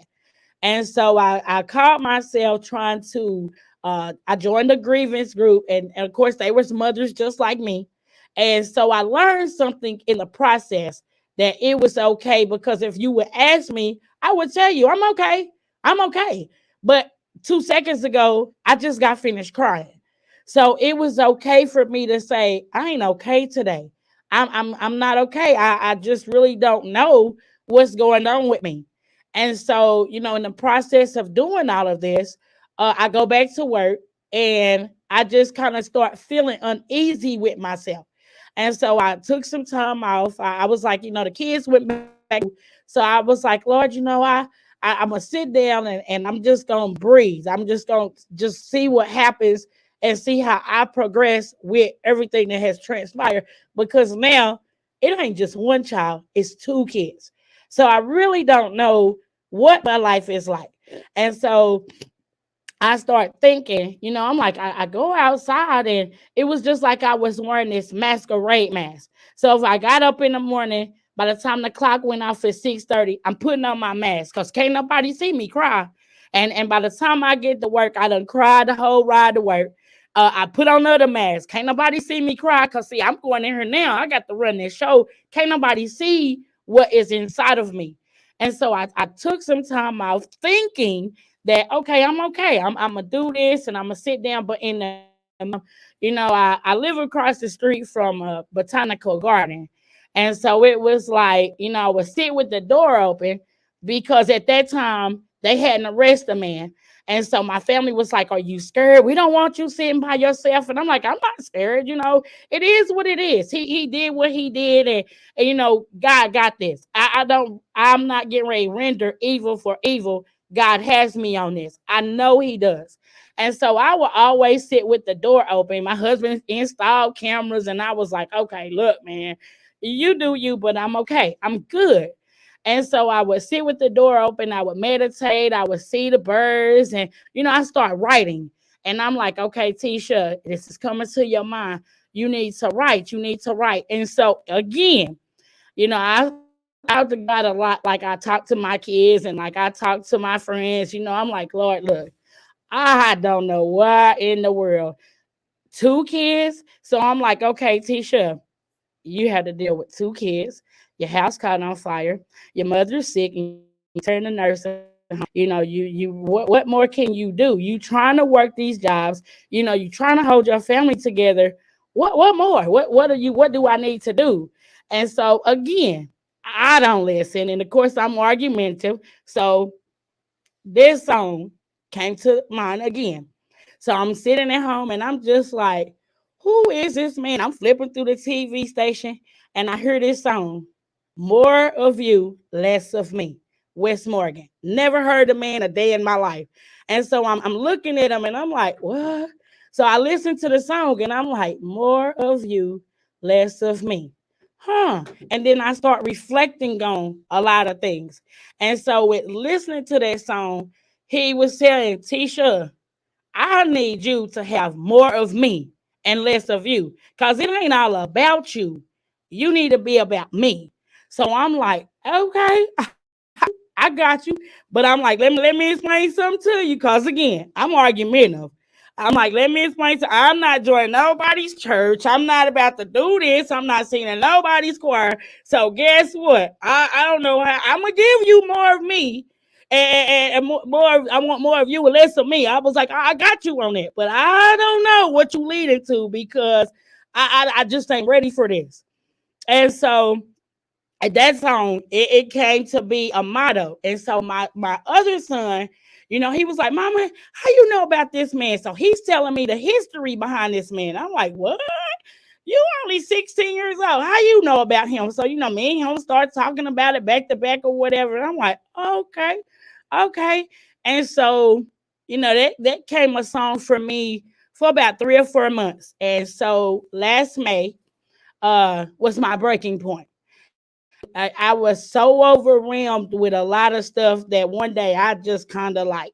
And so I caught myself trying to I joined the grievance group, and of course they was mothers just like me. And so I learned something in the process, that it was okay, because if you would ask me, I would tell you I'm okay. I'm okay. But 2 seconds ago, I just got finished crying. So it was okay for me to say, I ain't okay today. I'm not okay. I just really don't know what's going on with me. And so, in the process of doing all of this, I go back to work and I just kind of start feeling uneasy with myself. And so I took some time off. I was like, the kids went back. So I was like, Lord, I'm going to sit down and I'm just going to breathe. I'm just going to just see what happens and see how I progress with everything that has transpired. Because now it ain't just one child, it's 2 kids. So I really don't know what my life is like. And so I start thinking, I'm like, I go outside and it was just like I was wearing this masquerade mask. So if I got up in the morning, by the time the clock went off at 6:30, I'm putting on my mask because can't nobody see me cry. And by the time I get to work, I done cried the whole ride to work. I put on other masks. Can't nobody see me cry because, see, I'm going in here now. I got to run this show. Can't nobody see what is inside of me. And so I took some time off thinking that, okay, I'm okay. I'm going to do this and I'm going to sit down. But I live across the street from a botanical garden. And so it was like, I would sit with the door open because at that time, They hadn't arrested the man. And so my family was like, "Are you scared? We don't want you sitting by yourself." And I'm like, "I'm not scared. It is what it is. He did what he did, and God got this. I'm not getting ready to render evil for evil. God has me on this. I know he does." And so I will always sit with the door open. My husband installed cameras, and I was like, "Okay, look, man, you do you, but I'm okay. I'm good." And so I would sit with the door open, I would meditate, I would see the birds, and I start writing. And I'm like, "Okay, Tisha, this is coming to your mind. You need to write. You need to write." And so again, I talk to God a lot, like I talk to my kids and like I talk to my friends. I'm like, "Lord, look, I don't know why in the world. Two kids." So I'm like, "Okay, Tisha, you had to deal with two kids. Your house caught on fire. Your mother's sick, and you turn the nursing home. What more can you do? You trying to work these jobs. You trying to hold your family together. What more? What do I need to do?" And so again, I don't listen. And of course, I'm argumentative. So this song came to mind again. So I'm sitting at home and I'm just like, "Who is this man?" I'm flipping through the TV station and I hear this song, "More of You, Less of Me," Wes Morgan. Never heard the man a day in my life. And so I'm looking at him and I'm like, "What?" So I listen to the song and I'm like, "More of you, less of me." And then I start reflecting on a lot of things. And so with listening to that song, he was saying, "Tisha, I need you to have more of me and less of you. Because it ain't all about you. You need to be about me." So I'm like, "Okay, I got you." But I'm like, let me explain something to you. Because again, I'm argumentative. I'm like, let me explain I'm not joining nobody's church. I'm not about to do this. I'm not singing nobody's choir. So guess what? I don't know how I'm gonna give you more of me. And more, I want more of you and less of me. I was like, I got you on that, but I don't know what you leading to because I just ain't ready for this. And so that song, it came to be a motto. And so my other son, he was like, "Mama, how you know about this man?" So he's telling me the history behind this man. I'm like, "What? You only 16 years old. How you know about him?" So, me and him start talking about it back to back or whatever. And I'm like, "Okay, okay." And so, that came a song for me for about 3 or 4 months. And so last May was my breaking point. I was so overwhelmed with a lot of stuff that one day I just kind of like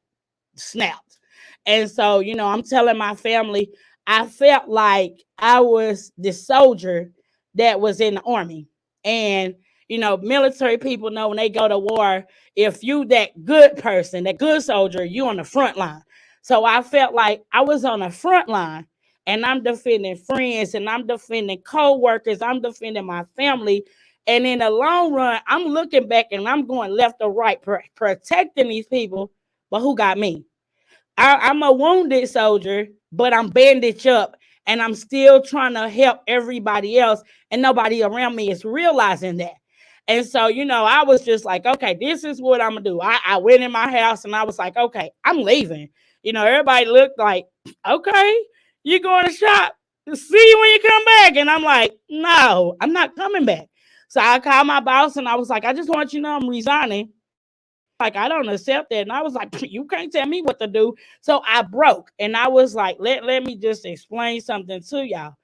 snapped. And so, I'm telling my family, I felt like I was the soldier that was in the army. And, military people know when they go to war, if you that good person, that good soldier, you on the front line. So I felt like I was on the front line and I'm defending friends and I'm defending co-workers, I'm defending my family. And in the long run, I'm looking back and I'm going left or right, protecting these people. But who got me? I'm a wounded soldier, but I'm bandaged up and I'm still trying to help everybody else. And nobody around me is realizing that. And so, I was just like, "Okay, this is what I'm going to do." I went in my house and I was like, "Okay, I'm leaving." Everybody looked like, "Okay, you going to shop. See you when you come back." And I'm like, "No, I'm not coming back." So I called my boss and I was like, "I just want you to know I'm resigning. Like, I don't accept that." And I was like, "You can't tell me what to do." So I broke and I was like, let me just explain something to y'all.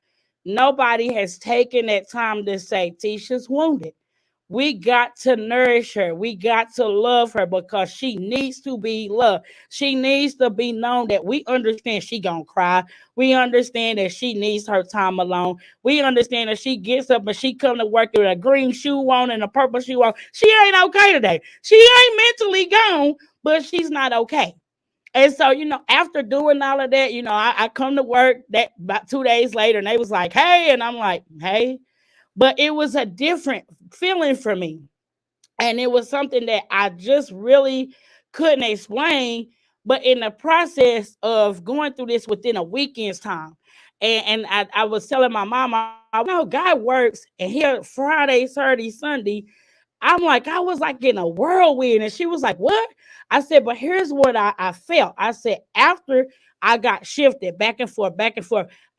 Nobody has taken that time to say Tisha's wounded. We got to nourish her. We got to love her because she needs to be loved. She needs to be known that we understand she gonna cry. We understand that she needs her time alone. We understand that she gets up and she come to work with a green shoe on and a purple shoe on. She ain't okay today. She ain't mentally gone, but she's not okay. And so, after doing all of that, I come to work that about 2 days later and they was like, "Hey," and I'm like, "Hey." But it was a different feeling for me. And it was something that I just really couldn't explain. But in the process of going through this within a weekend's time, and I was telling my mom, I know God works and here Friday, Saturday, Sunday. I'm like, I was like in a whirlwind. And she was like, what? I said, but here's what I felt. I said, after I got shifted back and forth,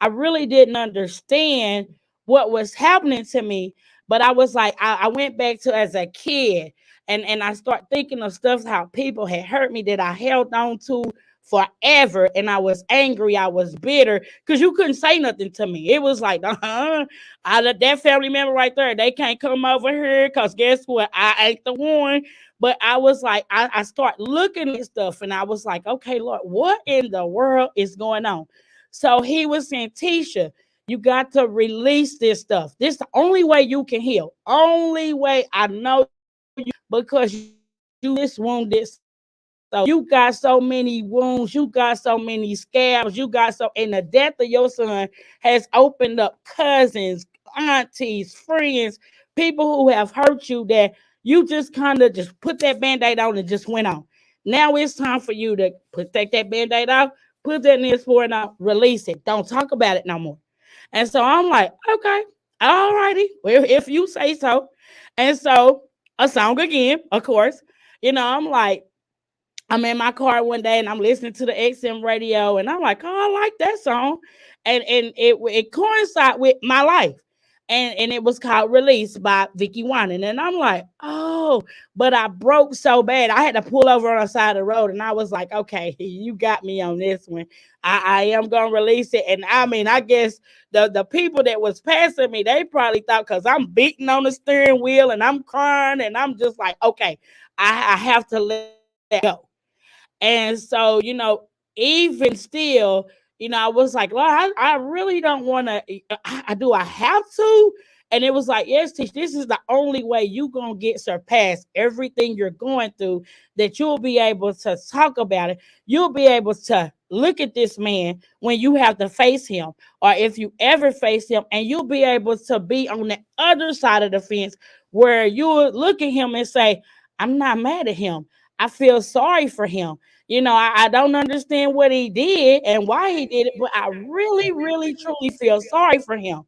I really didn't understand what was happening to me. But I was like, I went back to as a kid, and I start thinking of stuff, how people had hurt me that I held on to forever. And I was angry. I was bitter because you couldn't say nothing to me. It was like, that family member right there, they can't come over here because guess what? I ain't the one. But I was like, I start looking at stuff and I was like, okay, Lord, what in the world is going on? So he was saying, Tisha, you got to release this stuff. This is the only way you can heal. Only way I know you, because you this wounded soul. You got so many wounds, you got so many scabs, you got so, and the death of your son has opened up cousins, aunties, friends, people who have hurt you, that you just kind of just put that band-aid on and just went on. Now it's time for you to take that band-aid off, put that in this for and out, release it. Don't talk about it no more. And so I'm like, okay, all righty, well, if you say so. And so a song again, of course. I'm like, I'm in my car one day and I'm listening to the XM radio and I'm like, oh, I like that song. And it coincided with my life. And it was called Release by Vicky Wannen. And I'm like, oh, but I broke so bad. I had to pull over on the side of the road and I was like, okay, you got me on this one. I am gonna release it. And I mean, I guess the people that was passing me, they probably thought, because I'm beating on the steering wheel and I'm crying and I'm just like, okay, I have to let that go. And so, even still, I was like, Lord, I really don't want to. Do I have to? And it was like, yes, Tish, this is the only way you're going to get surpassed everything you're going through, that you'll be able to talk about it. You'll be able to look at this man when you have to face him, or if you ever face him, and you'll be able to be on the other side of the fence where you'll look at him and say, I'm not mad at him. I feel sorry for him. I don't understand what he did and why he did it, but I really, really, truly feel sorry for him.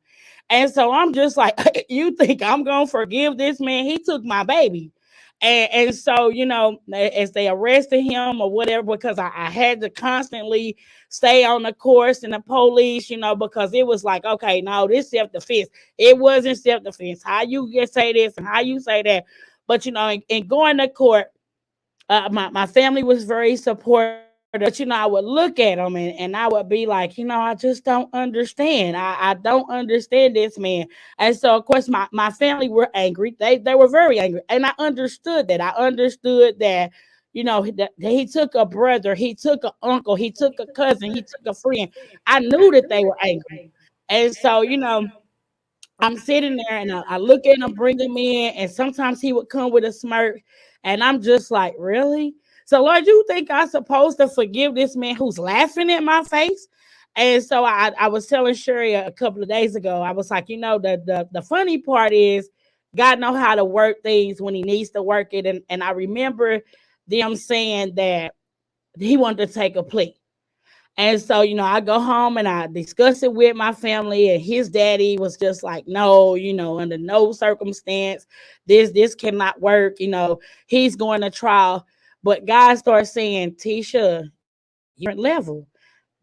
And so I'm just like, you think I'm going to forgive this man? He took my baby. And so, as they arrested him or whatever, because I had to constantly stay on the course and the police, because it was like, okay, no, this self-defense. It wasn't self-defense. How you can say this and how you say that. But, in going to court, my family was very supportive, but I would look at them and I would be like, I just don't understand. I don't understand this man. And so of course my family were angry. They were very angry. And I understood that. That he took a brother, he took an uncle, he took a cousin, he took a friend. I knew that they were angry. And so, I'm sitting there and I look at him, bring him in, and sometimes he would come with a smirk, and I'm just like, really? So, Lord, you think I'm supposed to forgive this man who's laughing at my face? And so I was telling Sherry a couple of days ago, I was like, the funny part is God know how to work things when he needs to work it. And I remember them saying that he wanted to take a plea. And so, I go home and I discuss it with my family, and his daddy was just like, no, under no circumstance, this cannot work. He's going to trial. But God starts saying, Tisha, you're at level.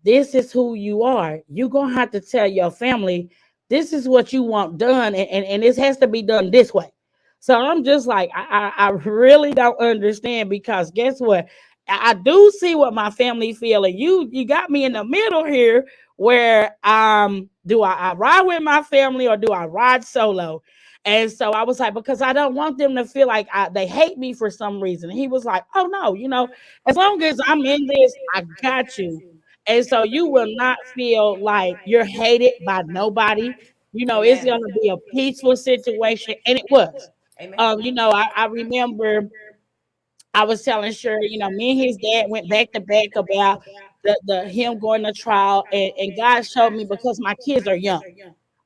This is who you are. You're going to have to tell your family, this is what you want done. And this has to be done this way. So I'm just like, I really don't understand, because guess what? I do see what my family feel. And you got me in the middle here where do I ride with my family or do I ride solo? And so I was like, because I don't want them to feel like they hate me for some reason. And he was like, oh no, as long as I'm in this, I got you. And so you will not feel like you're hated by nobody. It's Amen. going to be a peaceful situation. And it was. Amen. I remember I was telling Sherry, me and his dad went back to back about the him going to trial. And God showed me, because my kids are young.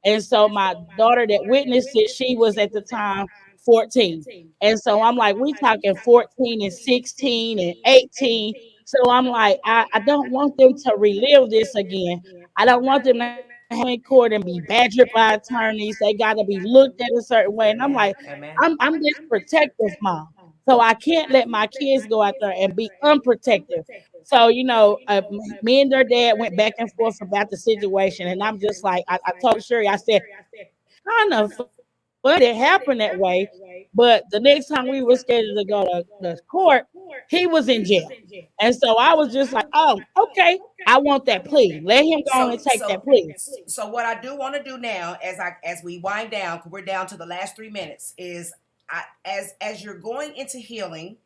And so my daughter that witnessed it, she was at the time 14. And so I'm like, we talking 14 and 16 and 18. So I'm like, I don't want them to relive this again. I don't want them to in court and be badgered by attorneys. They got to be looked at a certain way. And I'm Amen. like, Amen. I'm this protective mom. So I can't let my kids go out there and be unprotected. So, me and their dad went back and forth about the situation. And I'm just like, I told Sherry, I said, kind of funny it happened that way. But the next time we were scheduled to go to the court, he was in jail. And so I was just like, oh, okay, I want that plea. Let him go on So and take that plea. so what I do want to do now, as we wind down, because we're down to the last 3 minutes, is as you're going into healing,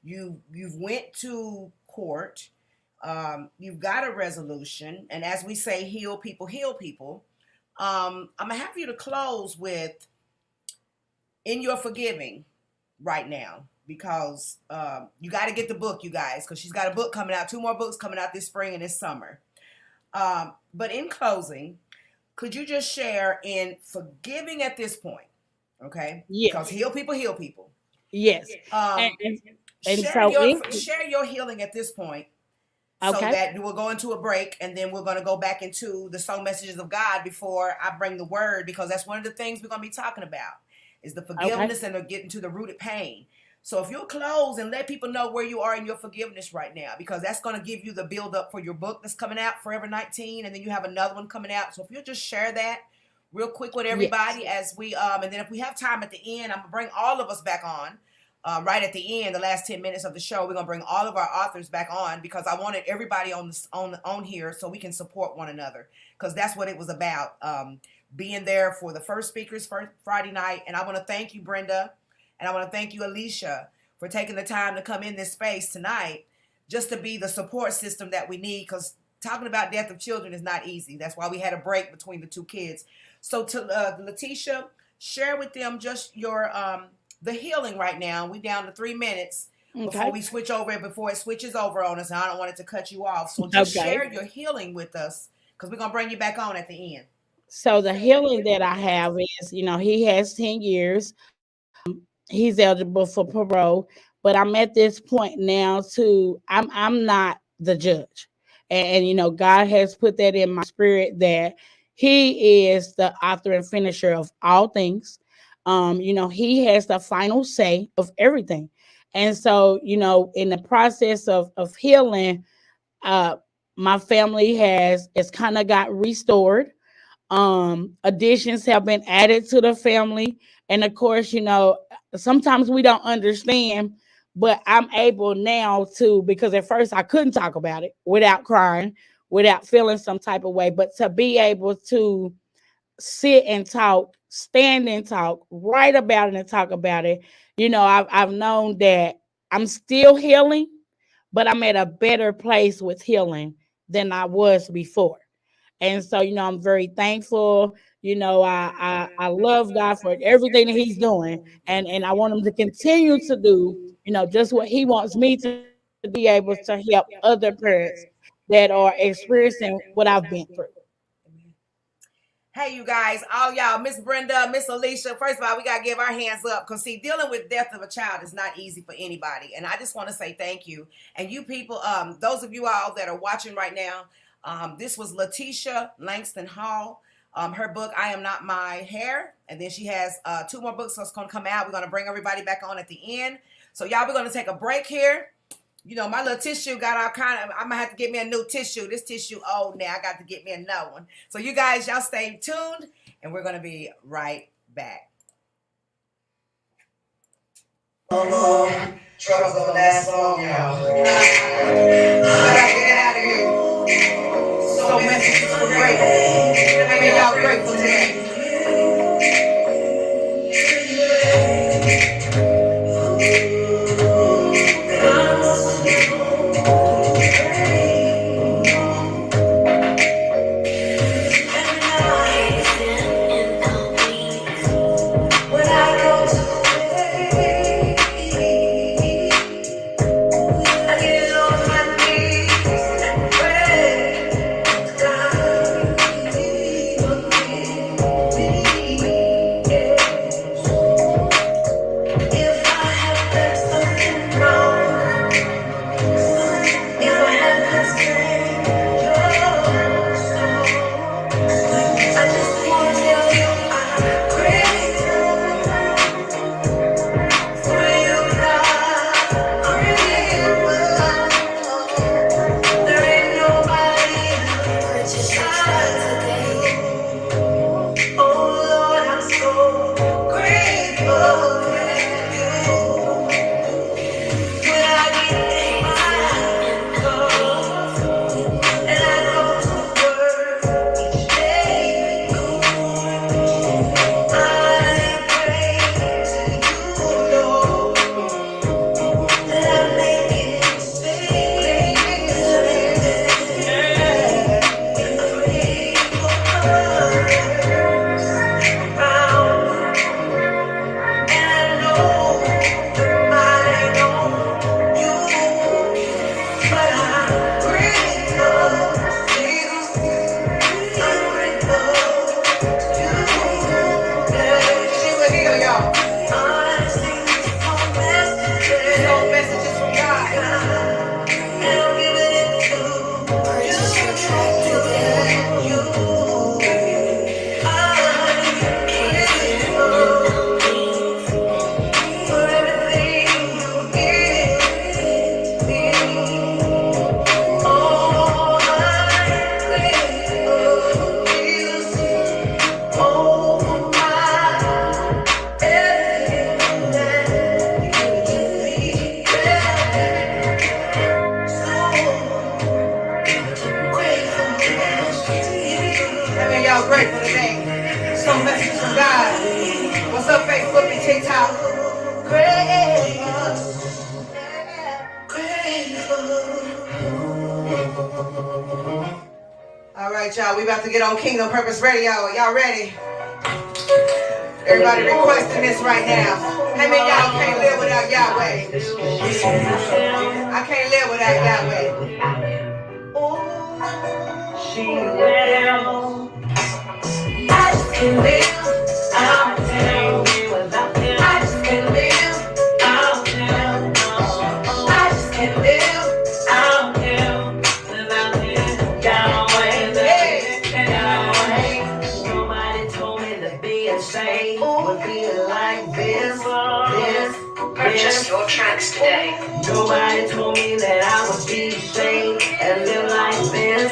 you've went to court, you've got a resolution, and as we say, heal people, heal people. I'm gonna have you to close with in your forgiving right now, because you got to get the book, you guys, because she's got a book coming out, 2 more books coming out this spring and this summer. But in closing, could you just share in forgiving at this point? Okay. Yes. Because heal people, heal people. Yes. Share your healing at this point. So Okay. that we'll go into a break, and then we're going to go back into the song Messages of God before I bring the word, because that's one of the things we're going to be talking about is the forgiveness and getting to the rooted pain. So if you'll close and let people know where you are in your forgiveness right now, because that's going to give you the build up for your book that's coming out, Forever 19, and then you have another one coming out. So if you'll just share that real quick with everybody, Yes. as we and then if we have time at the end, I'm going to bring all of us back on. Right at the end, the last 10 minutes of the show, we're gonna bring all of our authors back on, because I wanted everybody on here so we can support one another, because that's what it was about. Being there for the first speakers for Friday night, and I want to thank you, Brenda, and I want to thank you, Alicia, for taking the time to come in this space tonight, just to be the support system that we need. Because talking about death of children is not easy. That's why we had a break between the 2 kids. So to Lateshia, share with them just your the healing right now. We down to 3 minutes before we switch over, before it switches over on us. And I don't want it to cut you off. So just share your healing with us, because we're going to bring you back on at the end. So the healing that I have is, he has 10 years. He's eligible for parole, but I'm at this point now I'm not the judge. And God has put that in my spirit that he is the author and finisher of all things. He has the final say of everything. And so, in the process of healing, my family has kind of got restored. Additions have been added to the family. And of course, sometimes we don't understand, but I'm able now to, because at first I couldn't talk about it without crying, without feeling some type of way, but to be able to sit and talk, stand and talk, write about it and talk about it. I've known that I'm still healing, but I'm at a better place with healing than I was before. And so, I'm very thankful. I love God for everything that he's doing. And I want him to continue to do, just what he wants me to be able to help other parents that are experiencing what I've been through. Hey, you guys, all y'all, Miss Brenda, Miss Alicia, first of all, we got to give our hands up, because, see, dealing with death of a child is not easy for anybody. And I just want to say thank you. And you people, those of you all that are watching right now, this was Lateshia Langston-Hall. Her book, I Am Not My Hair. And then she has 2 more books that's going to come out. We're going to bring everybody back on at the end. So, y'all, we're going to take a break here. My little tissue got all kind of, I'm going to have to get me a new tissue. This tissue old now. I got to get me another one. So you guys, y'all stay tuned, and we're going to be right back. Trouble's gonna last long, y'all. I gotta get out of here. So messages were great. I mean, y'all grateful today. TikTok. Grateful. All right, y'all. We about to get on Kingdom Purpose Radio. Y'all ready? Everybody requesting this right now. How many of y'all can't live without Yahweh? I can't live without Yahweh. She will. I just can't live. I'll tell you without him. I just can't live. I'll tell. I just can't live. I'll tell without him. Yahweh, Yahweh. Nobody told me to be a saint. Would be like this. Purchase your tracks today. Nobody told me that I would be saint and live like this.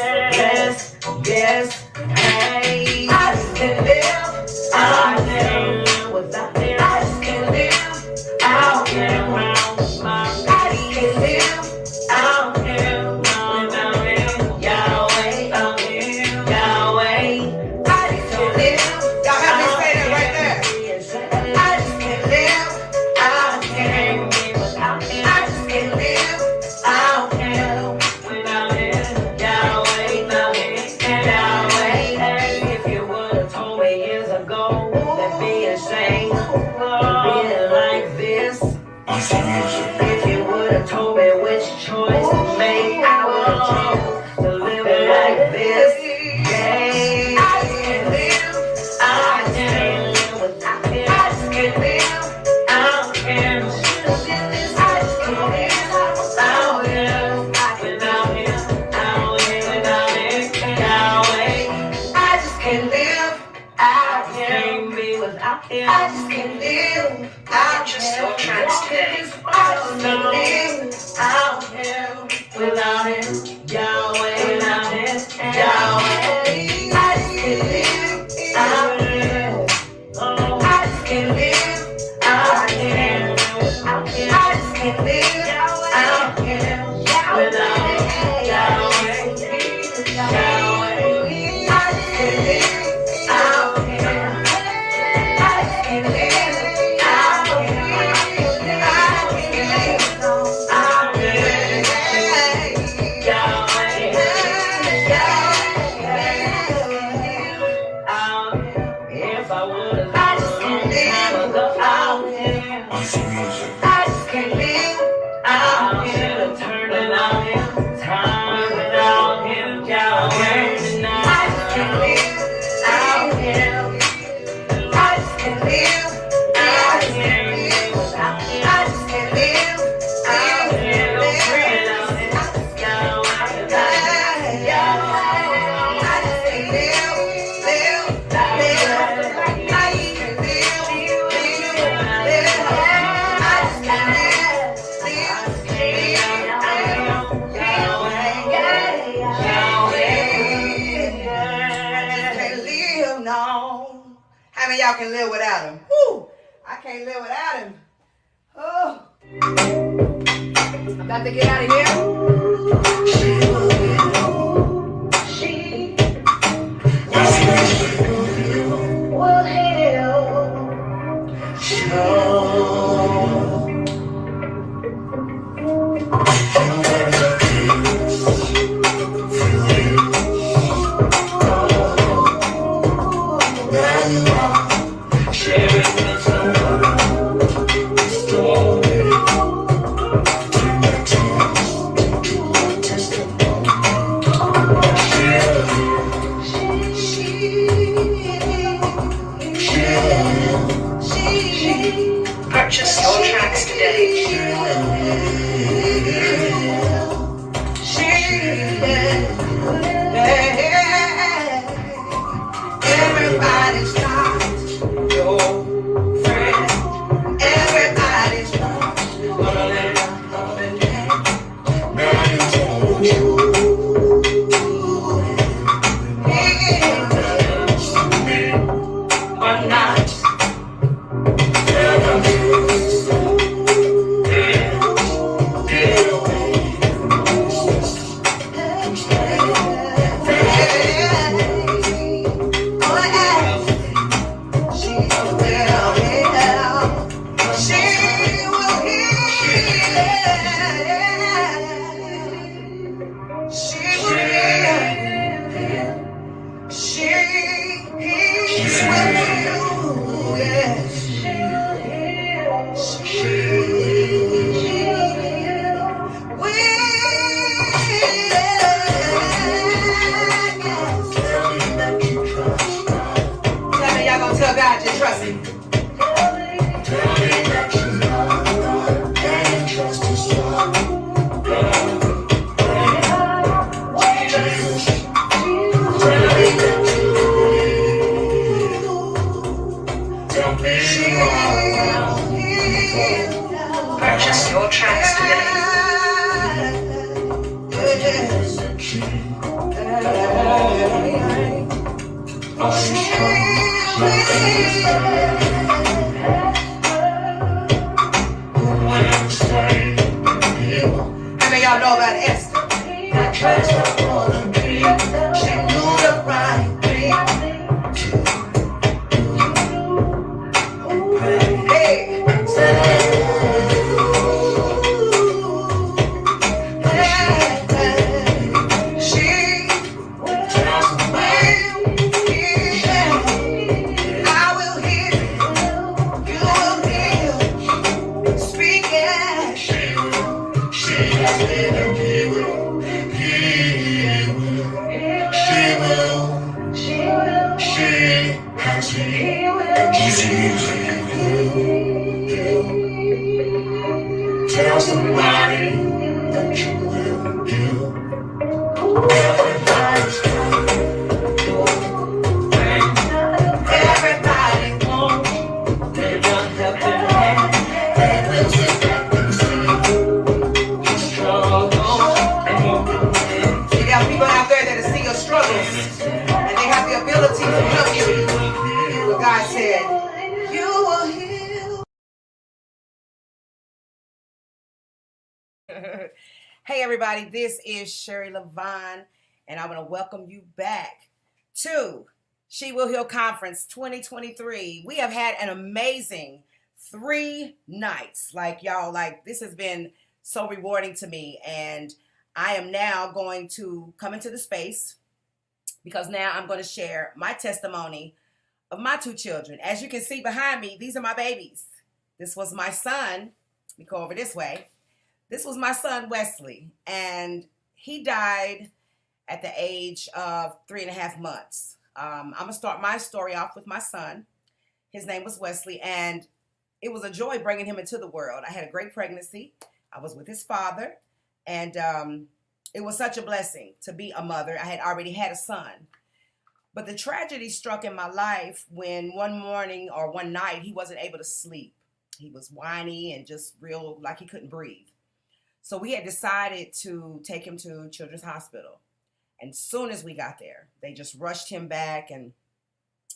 Yes, hey. I just can't live. I can't live without him. I just can't live. I can't live. I just can't live. I can't without him. Yahweh, Yahweh. I just can't live. Y'all have me say that right there. I just can't live. I can't live without him. I just can't live. I can't without him. Yahweh, Yahweh. If you would have told me years ago that being saint, being like this. If you would have told me which choice to make, I would have chose to live like this. Yeah. I just can't live. I can't live without him. I just can't live. I can't. I just can't live without him. Without him. Without him. Yahweh. I just can't live. I can't be without him. I just can't live. Purchase your tracks today. I just can't live. I can't without him. Yahweh. Without him. Yahweh. I just can't live. I can't. I just can't live. I can't without him. I just can't live. I can't without him. Yahweh. Yahweh. I just can't live. I can't. I just can't live. I if I would have, I just can't live without him. I just can't live. I should have turned without him. Time without him. Yahweh. I just can't live without him. I just can't live. I can't live without him. I just can't live without him. How many of y'all can live without him? Woo! I can't live without him. Oh. I'm about to get out of here. Purchase your tracks today. Everybody's got your friend. She will heal. Purchase your tracks today. How many of y'all know about Esther? She knew the right thing. Hey. She will heal. I will heal. You will heal. Speak it. She has been a hero. Tell somebody that you will do. Everybody's everybody wants. They just have to have. They will sit back and see your struggle. You got people out there that see your struggles, and they have the ability to help you. But God said, you will heal. Hey everybody, this is SherriLaVon, and I want to welcome you back to She Will Heal Conference 2023. We have had an amazing 3 nights. This has been so rewarding to me, and I am now going to come into the space because now I'm going to share my testimony of my 2 children. As you can see behind me, these are my babies. This was my son. Let me go over this way. This was my son, Wesley, and he died at the age of 3.5 months. I'm going to start my story off with my son. His name was Wesley, and it was a joy bringing him into the world. I had a great pregnancy. I was with his father, and it was such a blessing to be a mother. I had already had a son. But the tragedy struck in my life when one morning or one night he wasn't able to sleep. He was whiny and just real like he couldn't breathe. So we had decided to take him to Children's Hospital. And as soon as we got there, they just rushed him back. And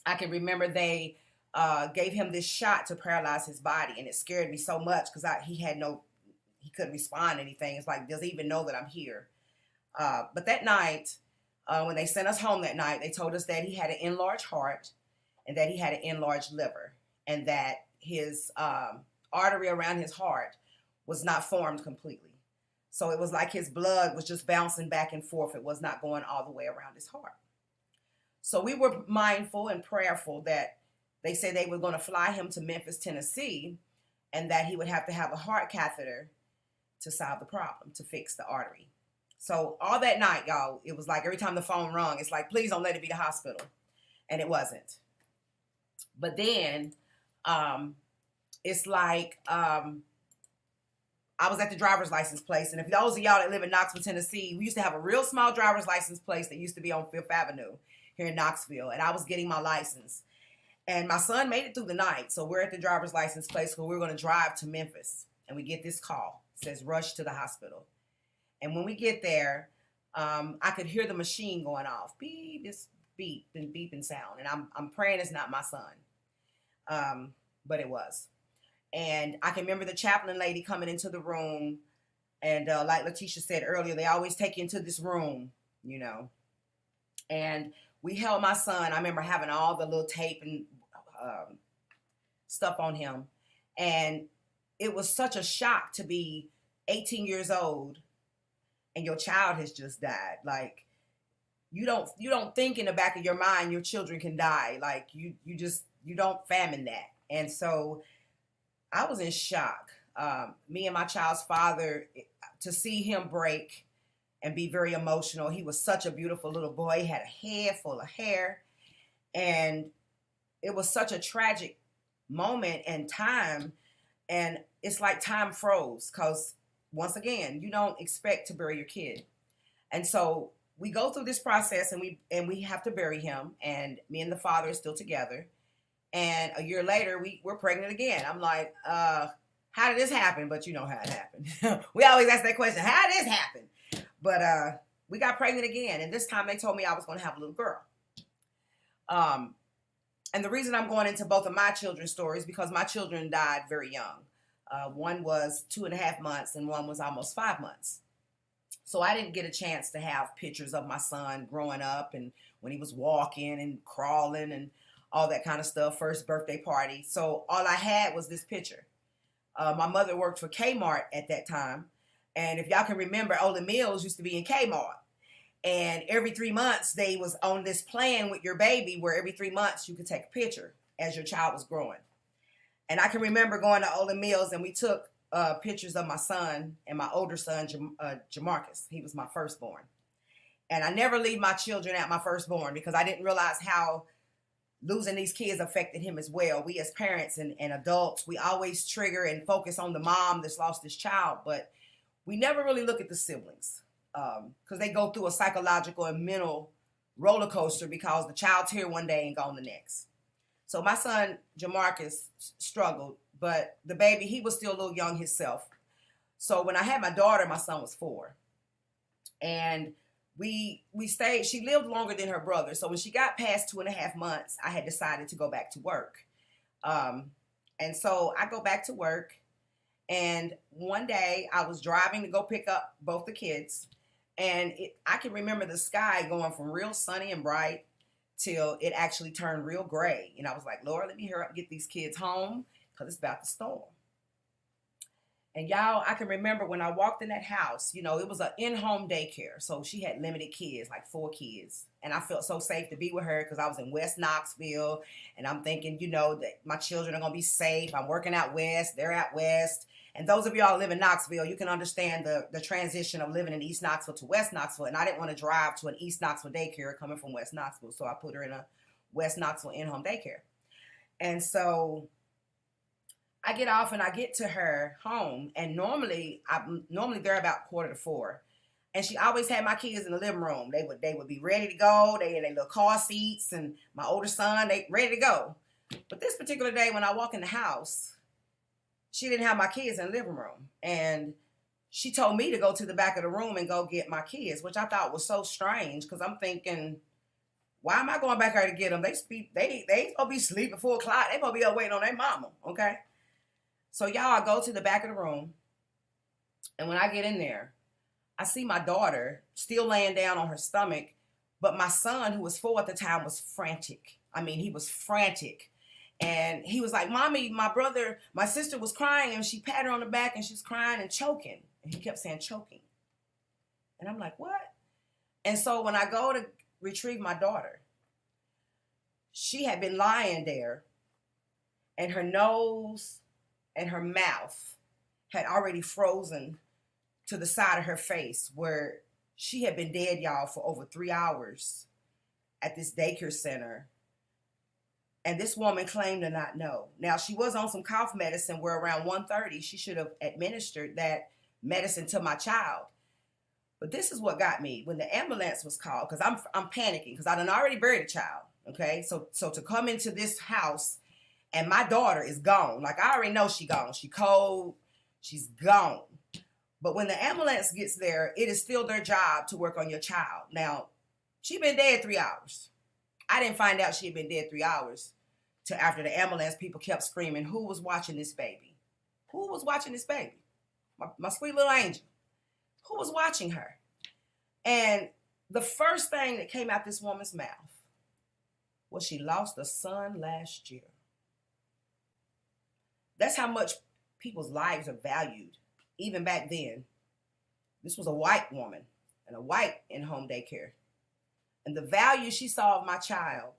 I can remember they gave him this shot to paralyze his body. And it scared me so much because he couldn't respond to anything. It's like, does he even know that I'm here? But that night, when they sent us home that night, they told us that he had an enlarged heart and that he had an enlarged liver and that his artery around his heart was not formed completely. So it was like his blood was just bouncing back and forth. It was not going all the way around his heart. So we were mindful and prayerful that they said they were going to fly him to Memphis, Tennessee, and that he would have to have a heart catheter to solve the problem, to fix the artery. So all that night, y'all, it was like every time the phone rung, it's like, please don't let it be the hospital. And it wasn't. But then it's like I was at the driver's license place. And if those of y'all that live in Knoxville, Tennessee, we used to have a real small driver's license place that used to be on 5th Avenue here in Knoxville. And I was getting my license. And my son made it through the night. So we're at the driver's license place where we're going to drive to Memphis. And we get this call. It says, rush to the hospital. And when we get there, I could hear the machine going off. Beep, this beep and beeping sound. And I'm praying it's not my son. But it was. And I can remember the chaplain lady coming into the room. And like Lateshia said earlier, they always take you into this room, you know. And we held my son. I remember having all the little tape and stuff on him. And it was such a shock to be 18 years old and your child has just died. Like, you don't think in the back of your mind your children can die. Like, you don't fathom that. And so I was in shock. Me and my child's father, to see him break and be very emotional. He was such a beautiful little boy. He had a head full of hair. And it was such a tragic moment and time. And it's like time froze because, once again, you don't expect to bury your kid. And so we go through this process and we have to bury him. And me and the father are still together. And a year later, we're pregnant again. I'm like, how did this happen? But you know how it happened. We always ask that question, how did this happen? But we got pregnant again. And this time they told me I was going to have a little girl. And the reason I'm going into both of my children's stories, because my children died very young. One was 2.5 months and one was almost 5 months. So I didn't get a chance to have pictures of my son growing up and when he was walking and crawling and all that kind of stuff, first birthday party. So all I had was this picture. My mother worked for Kmart at that time. And if y'all can remember, Ole Mills used to be in Kmart. And every 3 months, they was on this plan with your baby where every 3 months you could take a picture as your child was growing. And I can remember going to Ole Mills and we took pictures of my son and my older son, Jamarcus. He was my firstborn. And I never leave my children at my firstborn because I didn't realize how losing these kids affected him as well. We as parents and adults, we always trigger and focus on the mom that's lost this child, but we never really look at the siblings because they go through a psychological and mental roller coaster because the child's here one day and gone the next. So my son, Jamarcus, struggled, but the baby, he was still a little young himself. So when I had my daughter, my son was 4. And we stayed, she lived longer than her brother. So when she got past 2.5 months, I had decided to go back to work. And so I go back to work. And one day I was driving to go pick up both the kids. And I can remember the sky going from real sunny and bright till it actually turned real gray. And I was like, Lord, let me hurry up and get these kids home because it's about to storm. And y'all, I can remember when I walked in that house, you know, it was an in-home daycare. So she had limited kids, like 4 kids. And I felt so safe to be with her because I was in West Knoxville. And I'm thinking, you know, that my children are going to be safe. I'm working out west. They're out west. And those of y'all who live in Knoxville, you can understand the transition of living in East Knoxville to West Knoxville. And I didn't want to drive to an East Knoxville daycare coming from West Knoxville. So I put her in a West Knoxville in-home daycare. And so I get off and I get to her home. And normally they're about 3:45. And she always had my kids in the living room. They would be ready to go. They in their little car seats. And my older son, they ready to go. But this particular day when I walk in the house, she didn't have my kids in the living room. And she told me to go to the back of the room and go get my kids, which I thought was so strange because I'm thinking, why am I going back there to get them? They supposed to be sleeping 4 o'clock. They supposed to be up waiting on their mama, okay? So y'all, I go to the back of the room. And when I get in there, I see my daughter still laying down on her stomach. But my son, who was 4 at the time, was frantic. I mean, he was frantic. And he was like, Mommy, my sister was crying and she patted her on the back and she's crying and choking. And he kept saying choking. And I'm like, what? And so when I go to retrieve my daughter, she had been lying there and her nose and her mouth had already frozen to the side of her face where she had been dead, y'all, for over 3 hours at this daycare center. And this woman claimed to not know. Now, she was on some cough medicine where around 1:30, she should have administered that medicine to my child. But this is what got me. When the ambulance was called, because I'm panicking, because I done already buried a child, okay? So to come into this house and my daughter is gone. Like, I already know she gone. She cold. She's gone. But when the ambulance gets there, it is still their job to work on your child. Now, she been dead 3 hours. I didn't find out she had been dead 3 hours till after the ambulance people kept screaming, who was watching this baby? Who was watching this baby? My sweet little angel. Who was watching her? And the first thing that came out this woman's mouth was she lost a son last year. That's how much people's lives are valued, even back then. This was a white woman and a white in-home daycare. And the value she saw of my child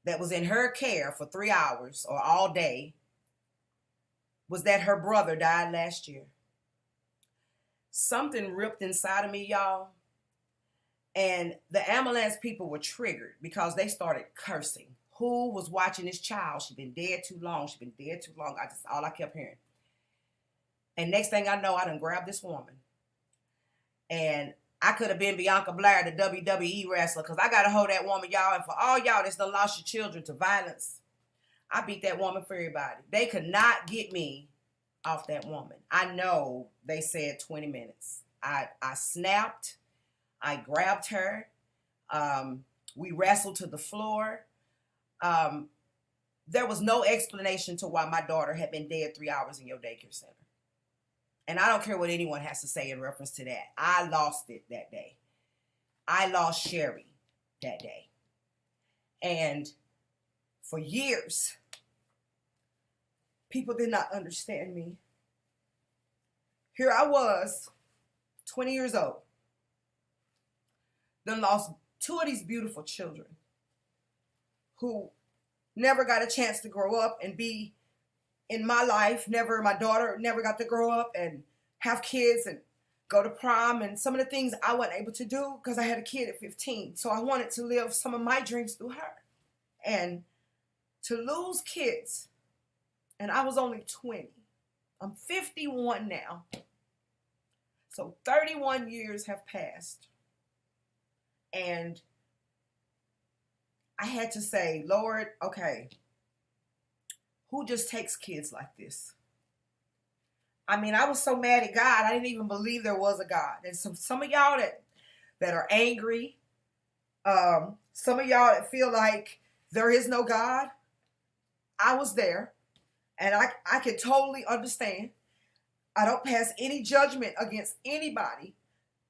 that was in her care for 3 hours or all day was that her brother died last year. Something ripped inside of me, y'all. And the ambulance people were triggered because they started cursing. Who was watching this child? She's been dead too long. She's been dead too long. All I kept hearing. And next thing I know, I done grabbed this woman. And I could have been Bianca Blair, the WWE wrestler, because I got to hold that woman, y'all. And for all y'all that's done lost your children to violence, I beat that woman for everybody. They could not get me off that woman. I know they said 20 minutes. I snapped. I grabbed her. We wrestled to the floor. There was no explanation to why my daughter had been dead 3 hours in your daycare center. And I don't care what anyone has to say in reference to that. I lost it that day. I lost Sherry that day. And for years, people did not understand me. Here I was, 20 years old, then lost 2 of these beautiful children who never got a chance to grow up and be in my life. My daughter never got to grow up and have kids and go to prom and some of the things I wasn't able to do because I had a kid at 15. So I wanted to live some of my dreams through her. And to lose kids, and I was only 20. I'm 51 now. So 31 years have passed. And I had to say, Lord, okay, who just takes kids like this? I mean, I was so mad at God, I didn't even believe there was a God. And some of y'all that are angry, some of y'all that feel like there is no God, I was there. And I can totally understand. I don't pass any judgment against anybody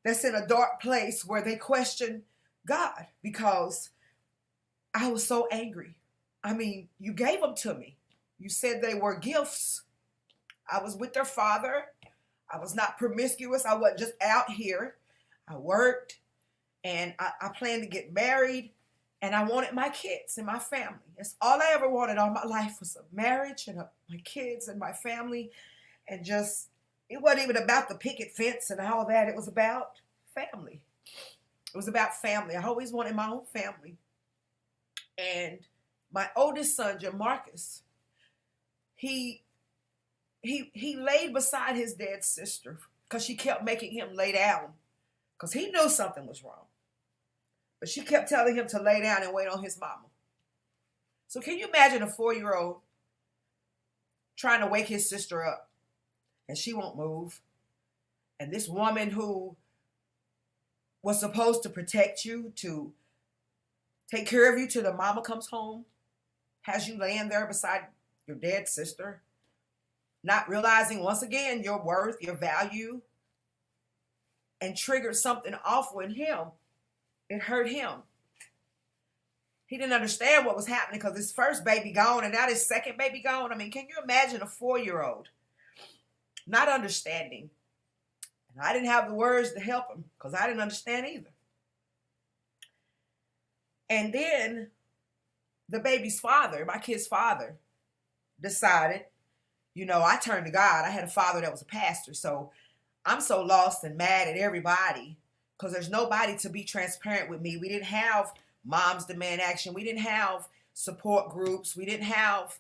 that's in a dark place where they question God, because I was so angry. I mean, you gave them to me. You said they were gifts. I was with their father. I was not promiscuous. I wasn't just out here. I worked, and I planned to get married, and I wanted my kids and my family. That's all I ever wanted all my life, was a marriage and my kids and my family. And just, it wasn't even about the picket fence and all that. It was about family. It was about family. I always wanted my own family. And my oldest son, Jamarcus, he laid beside his dead sister because she kept making him lay down because he knew something was wrong. But she kept telling him to lay down and wait on his mama. So can you imagine a 4-year-old trying to wake his sister up and she won't move? And this woman who was supposed to protect you, to take care of you till the mama comes home, has you laying there beside your dead sister, not realizing once again your worth, your value, and triggered something awful in him. It hurt him. He didn't understand what was happening because his first baby gone and now his second baby gone. I mean, can you imagine a 4-year-old not understanding? And I didn't have the words to help him because I didn't understand either. And then the baby's father, my kid's father, decided, I turned to God. I had a father that was a pastor, so I'm so lost and mad at everybody because there's nobody to be transparent with me. We didn't have Moms Demand Action. We didn't have support groups. We didn't have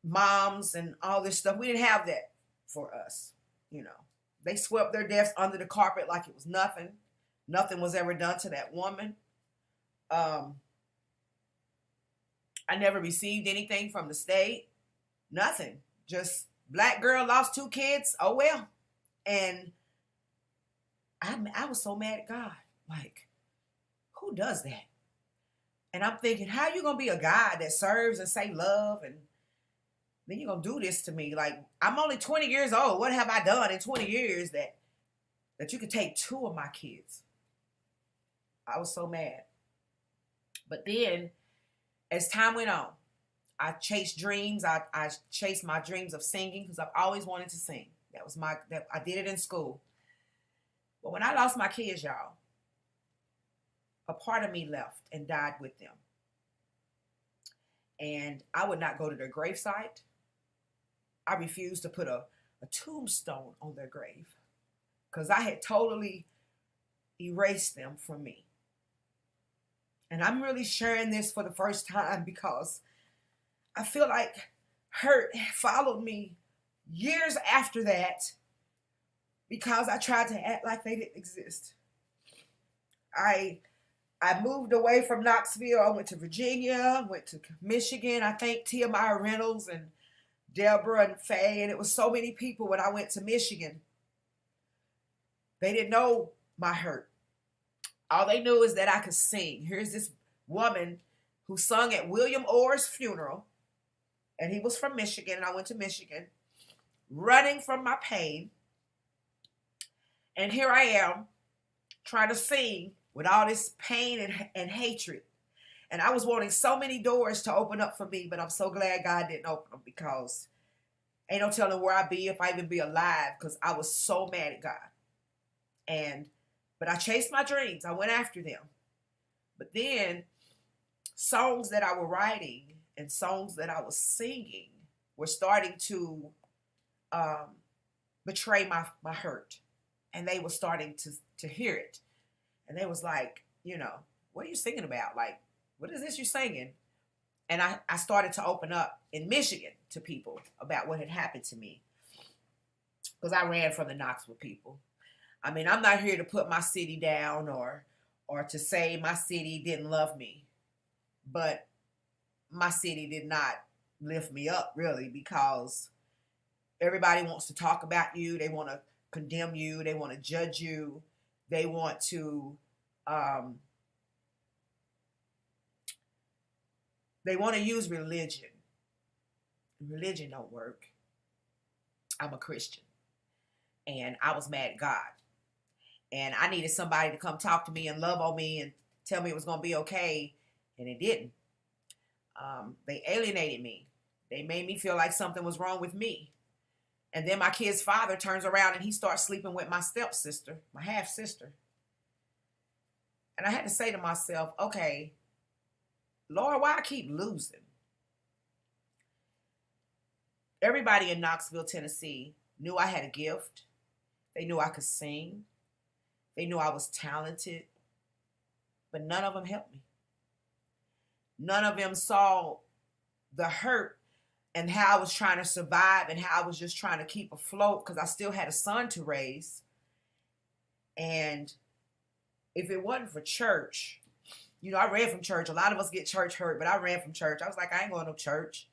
moms and all this stuff. We didn't have that for us. They swept their deaths under the carpet like it was nothing. Nothing was ever done to that woman. I never received anything from the state. Nothing. Just black girl lost 2 kids. Oh, well. And I was so mad at God. Like, who does that? And I'm thinking, how you going to be a God that serves and say love, and then you're going to do this to me? Like, I'm only 20 years old. What have I done in 20 years that you could take 2 of my kids? I was so mad. But then, as time went on, I chased dreams. I chased my dreams of singing because I've always wanted to sing. I did it in school. But when I lost my kids, y'all, a part of me left and died with them. And I would not go to their gravesite. I refused to put a tombstone on their grave because I had totally erased them from me. And I'm really sharing this for the first time because I feel like hurt followed me years after that because I tried to act like they didn't exist. I I moved away from Knoxville. I went to Virginia, went to Michigan. I think Tia Meyer Reynolds and Deborah and Faye, and it was so many people when I went to Michigan. They didn't know my hurt. All they knew is that I could sing. Here's this woman who sung at William Orr's funeral, and he was from Michigan, and I went to Michigan, running from my pain. And here I am trying to sing with all this pain and hatred. And I was wanting so many doors to open up for me, but I'm so glad God didn't open them, because ain't no telling where I'd be if I even be alive, because I was so mad at God. But I chased my dreams. I went after them. But then songs that I was writing and songs that I was singing were starting to betray my hurt. And they were starting to hear it. And they was like, what are you singing about? Like, what is this you're singing? And I started to open up in Michigan to people about what had happened to me, because I ran from the Knoxville people. I mean, I'm not here to put my city down or to say my city didn't love me, but my city did not lift me up, really, because everybody wants to talk about you. They want to condemn you. They want to judge you. They want to use religion. Religion don't work. I'm a Christian, and I was mad at God. And I needed somebody to come talk to me and love on me and tell me it was going to be okay. And it didn't. They alienated me. They made me feel like something was wrong with me. And then my kid's father turns around and he starts sleeping with my stepsister, my half sister. And I had to say to myself, okay, Lord, why I keep losing? Everybody in Knoxville, Tennessee knew I had a gift. They knew I could sing. They knew I was talented, but none of them helped me. None of them saw the hurt and how I was trying to survive and how I was just trying to keep afloat, because I still had a son to raise. And if it wasn't for church, I ran from church. A lot of us get church hurt, but I ran from church. I was like, I ain't going to no church.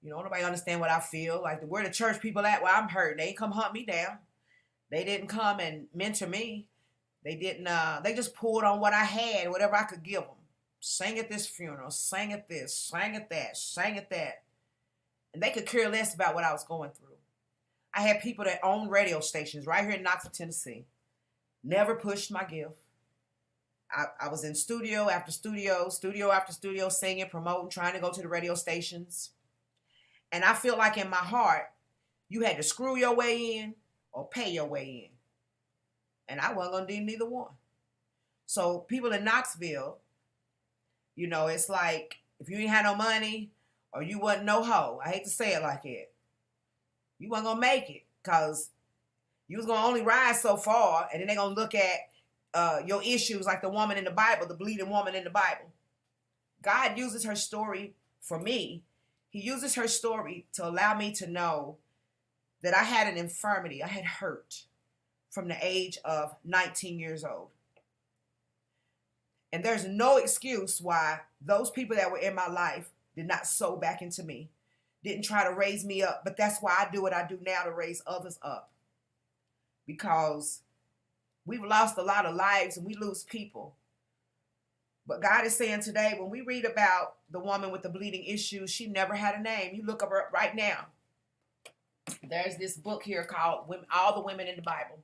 Nobody understand what I feel. Like, where the church people at? Well, I'm hurt. They ain't come hunt me down. They didn't come and mentor me. They didn't, they just pulled on what I had, whatever I could give them. Sang at this funeral, sang at this, sang at that, sang at that. And they could care less about what I was going through. I had people that owned radio stations right here in Knoxville, Tennessee. Never pushed my gift. I was in studio after studio, studio after studio, singing, promoting, trying to go to the radio stations. And I feel like in my heart, you had to screw your way in or pay your way in. And I wasn't going to do neither one. So people in Knoxville, it's like, if you ain't had no money or you wasn't no hoe, I hate to say it like that, you wasn't going to make it, because you was going to only rise so far, and then they're going to look at your issues like the woman in the Bible, the bleeding woman in the Bible. God uses her story for me. He uses her story to allow me to know that I had an infirmity. I had hurt from the age of 19 years old. And there's no excuse why those people that were in my life did not sow back into me, didn't try to raise me up. But that's why I do what I do now, to raise others up. Because we've lost a lot of lives and we lose people. But God is saying today, when we read about the woman with the bleeding issue, she never had a name. You look up her right now. There's this book here called All the Women in the Bible.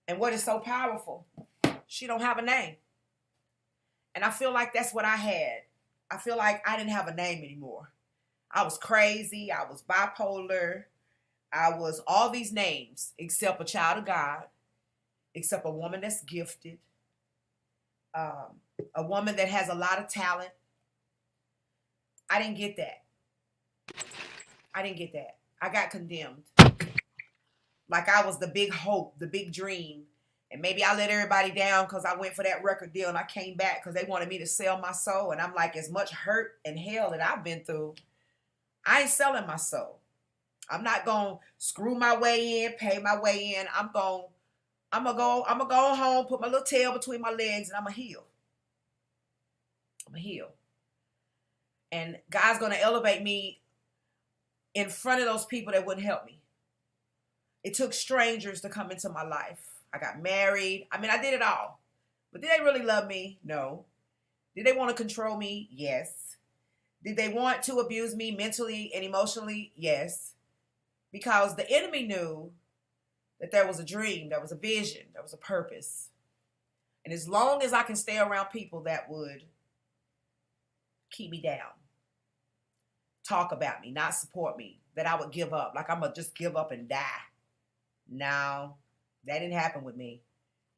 And what is so powerful, she don't have a name. And I feel like that's what I had. I feel like I didn't have a name anymore. I was crazy. I was bipolar. I was all these names except a child of God, except a woman that's gifted, a woman that has a lot of talent. I didn't get that. I didn't get that. I got condemned. Like I was the big hope, the big dream. And maybe I let everybody down because I went for that record deal and I came back because they wanted me to sell my soul. And I'm like, as much hurt and hell that I've been through, I ain't selling my soul. I'm not going to screw my way in, pay my way in. I'm going to I'm gonna go home, put my little tail between my legs, and I'm gonna heal. I'm gonna heal. And God's gonna elevate me in front of those people that wouldn't help me. It took strangers to come into my life. I got married. I mean, I did it all. But did they really love me? No. Did they want to control me? Yes. Did they want to abuse me mentally and emotionally? Yes. Because the enemy knew that there was a dream, there was a vision, there was a purpose. And as long as I can stay around people that would keep me down, talk about me, not support me, that I would give up, like I'm going to just give up and die. No, that didn't happen with me.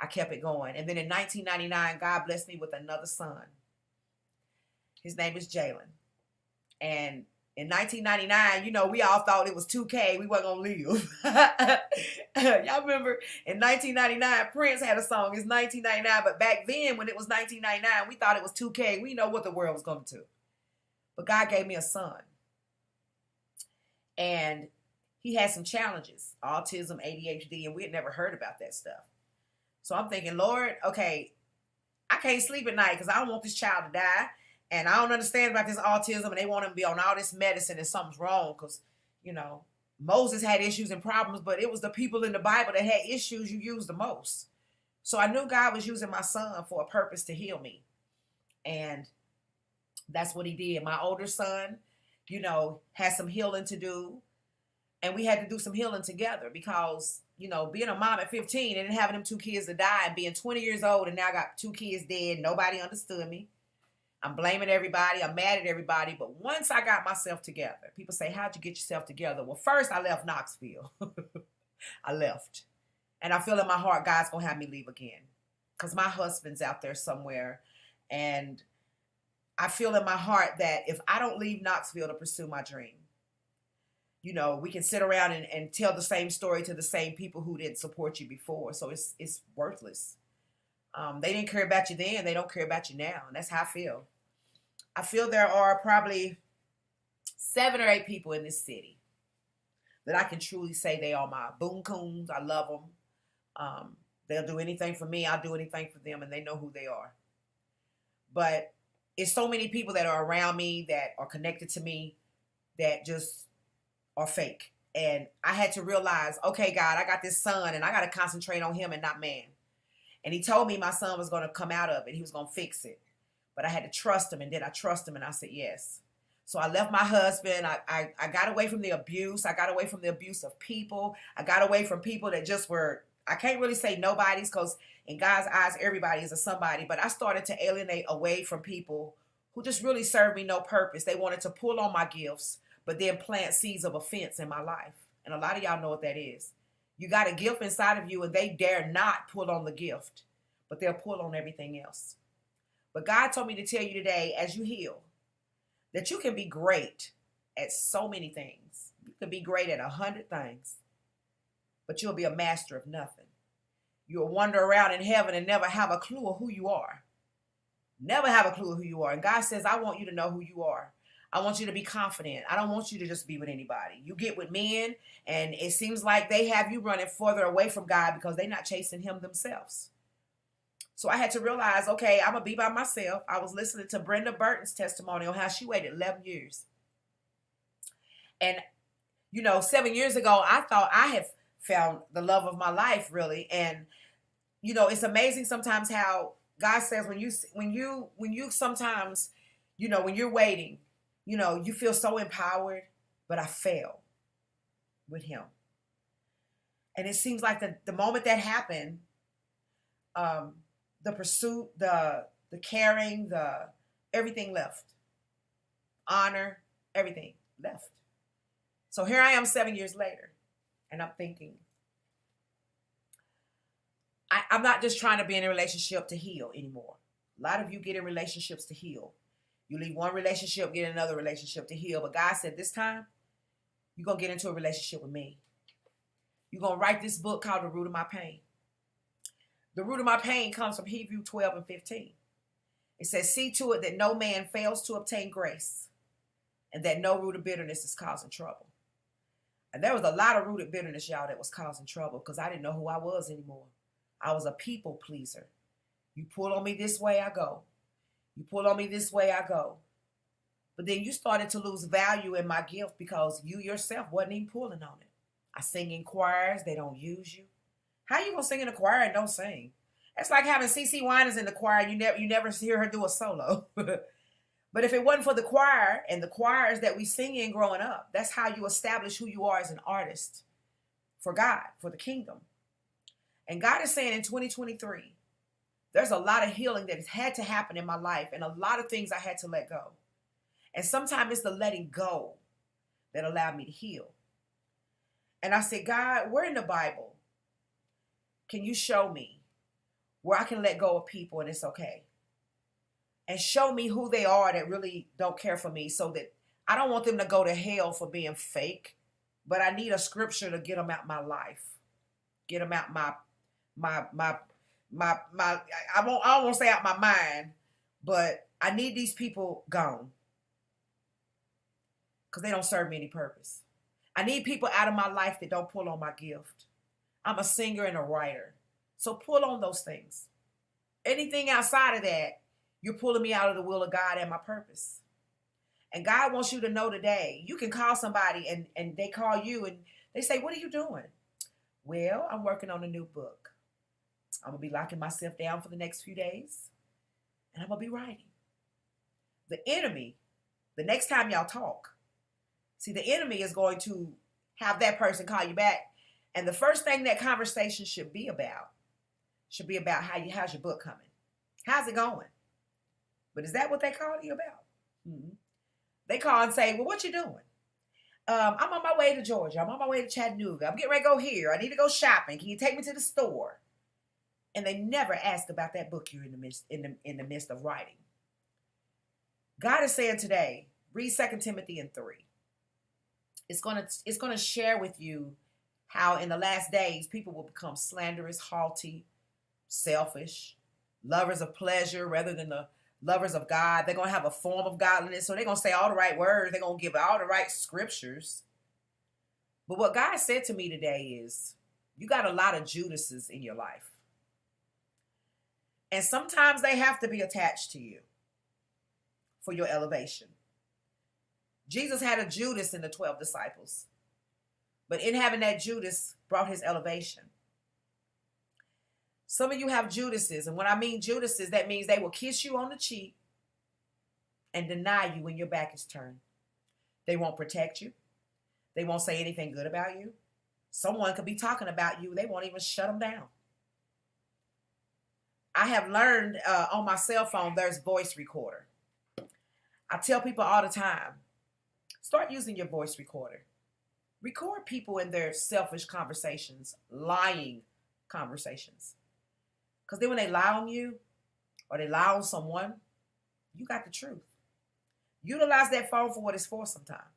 I kept it going. And then in 1999, God blessed me with another son. His name is Jalen. And in 1999, you know, we all thought it was 2K. We weren't going to live. Y'all remember in 1999, Prince had a song. It's 1999. But back then, when it was 1999, we thought it was 2K. We know what the world was going to. But God gave me a son. And he had some challenges, autism, ADHD, and we had never heard about that stuff. So I'm thinking, Lord, okay, I can't sleep at night because I don't want this child to die. And I don't understand about this autism, and they want him to be on all this medicine and something's wrong because, you know, Moses had issues and problems, but it was the people in the Bible that had issues you used the most. So I knew God was using my son for a purpose to heal me. And that's what he did. My older son, you know, had some healing to do. And we had to do some healing together because, you know, being a mom at 15 and then having them 2 kids to die and being 20 years old and now I got 2 kids dead. Nobody understood me. I'm blaming everybody. I'm mad at everybody. But once I got myself together, people say, how'd you get yourself together? Well, first I left Knoxville. I left. And I feel in my heart, God's going to have me leave again because my husband's out there somewhere. And I feel in my heart that if I don't leave Knoxville to pursue my dream, you know, we can sit around and tell the same story to the same people who didn't support you before. So it's worthless. They didn't care about you then. They don't care about you now. And that's how I feel. I feel there are probably 7 or 8 people in this city that I can truly say they are my boon coons. I love them. They'll do anything for me. I'll do anything for them. And they know who they are. But it's so many people that are around me that are connected to me that just are fake. And I had to realize, okay, God, I got this son and I got to concentrate on him and not man. And he told me my son was going to come out of it. He was going to fix it. But I had to trust him. And then I trust him and I said, yes. So I left my husband. I got away from the abuse. I got away from the abuse of people. I got away from people that just were, I can't really say nobody's because in God's eyes, everybody is a somebody. But I started to alienate away from people who just really served me no purpose. They wanted to pull on my gifts, but then plant seeds of offense in my life. And a lot of y'all know what that is. You got a gift inside of you and they dare not pull on the gift, but they'll pull on everything else. But God told me to tell you today, as you heal, that you can be great at so many things. You can be great at 100 things, but you'll be a master of nothing. You'll wander around in heaven and never have a clue of who you are. Never have a clue of who you are. And God says, I want you to know who you are. I want you to be confident. I don't want you to just be with anybody. You get with men and it seems like they have you running further away from God because they're not chasing him themselves. So I had to realize, okay, I'm going to be by myself. I was listening to Brenda Burton's testimony on how she waited 11 years. And, you know, 7 years ago, I thought I had found the love of my life, really. And, you know, it's amazing sometimes how God says when you sometimes, you know, when you're waiting, you know, you feel so empowered, but I fail with him. And it seems like the moment that happened, the pursuit, the caring, everything left. Honor, everything left. So here I am 7 years later, and I'm thinking, I'm not just trying to be in a relationship to heal anymore. A lot of you get in relationships to heal. You leave one relationship, get another relationship to heal. But God said this time, you're going to get into a relationship with me. You're going to write this book called The Root of My Pain. The root of my pain comes from Hebrews 12 and 15. It says, see to it that no man fails to obtain grace and that no root of bitterness is causing trouble. And there was a lot of root of bitterness, y'all, that was causing trouble because I didn't know who I was anymore. I was a people pleaser. You pull on me this way, I go. You pull on me this way, I go. But then you started to lose value in my gift because you yourself wasn't even pulling on it. I sing in choirs, they don't use you. How you gonna sing in a choir and don't sing? It's like having CeCe Winans in the choir, you never hear her do a solo. But if it wasn't for the choir and the choirs that we sing in growing up, that's how you establish who you are as an artist for God, for the kingdom. And God is saying in 2023, there's a lot of healing that has had to happen in my life and a lot of things I had to let go. And sometimes it's the letting go that allowed me to heal. And I said, God, where in the Bible can you show me where I can let go of people and it's okay? And show me who they are that really don't care for me, so that I don't want them to go to hell for being fake, but I need a scripture to get them out my life, get them out I don't want to say out my mind, but I need these people gone because they don't serve me any purpose. I need people out of my life that don't pull on my gift. I'm a singer and a writer, so pull on those things. Anything outside of that, you're pulling me out of the will of God and my purpose. And God wants you to know today, you can call somebody and they call you and they say, what are you doing? Well, I'm working on a new book. I'm going to be locking myself down for the next few days and I'm going to be writing. The enemy, the next time y'all talk, see, the enemy is going to have that person call you back. And the first thing that conversation should be about how's your book coming? How's it going? But is that what they call you about? Mm-hmm. They call and say, well, what you doing? I'm on my way to Georgia. I'm on my way to Chattanooga. I'm getting ready to go here. I need to go shopping. Can you take me to the store? And they never ask about that book you're in the midst of writing. God is saying today, read 2 Timothy 3. It's gonna share with you how in the last days people will become slanderous, haughty, selfish, lovers of pleasure rather than the lovers of God. They're going to have a form of godliness. So they're going to say all the right words. They're going to give all the right scriptures. But what God said to me today is, you got a lot of Judases in your life. And sometimes they have to be attached to you for your elevation. Jesus had a Judas in the 12 disciples. But in having that Judas brought his elevation. Some of you have Judases, and when I mean Judases, that means they will kiss you on the cheek and deny you when your back is turned. They won't protect you. They won't say anything good about you. Someone could be talking about you. They won't even shut them down. I have learned on my cell phone, there's voice recorder. I tell people all the time, start using your voice recorder. Record people in their selfish conversations, lying conversations. Because then when they lie on you or they lie on someone, you got the truth. Utilize that phone for what it's for sometime.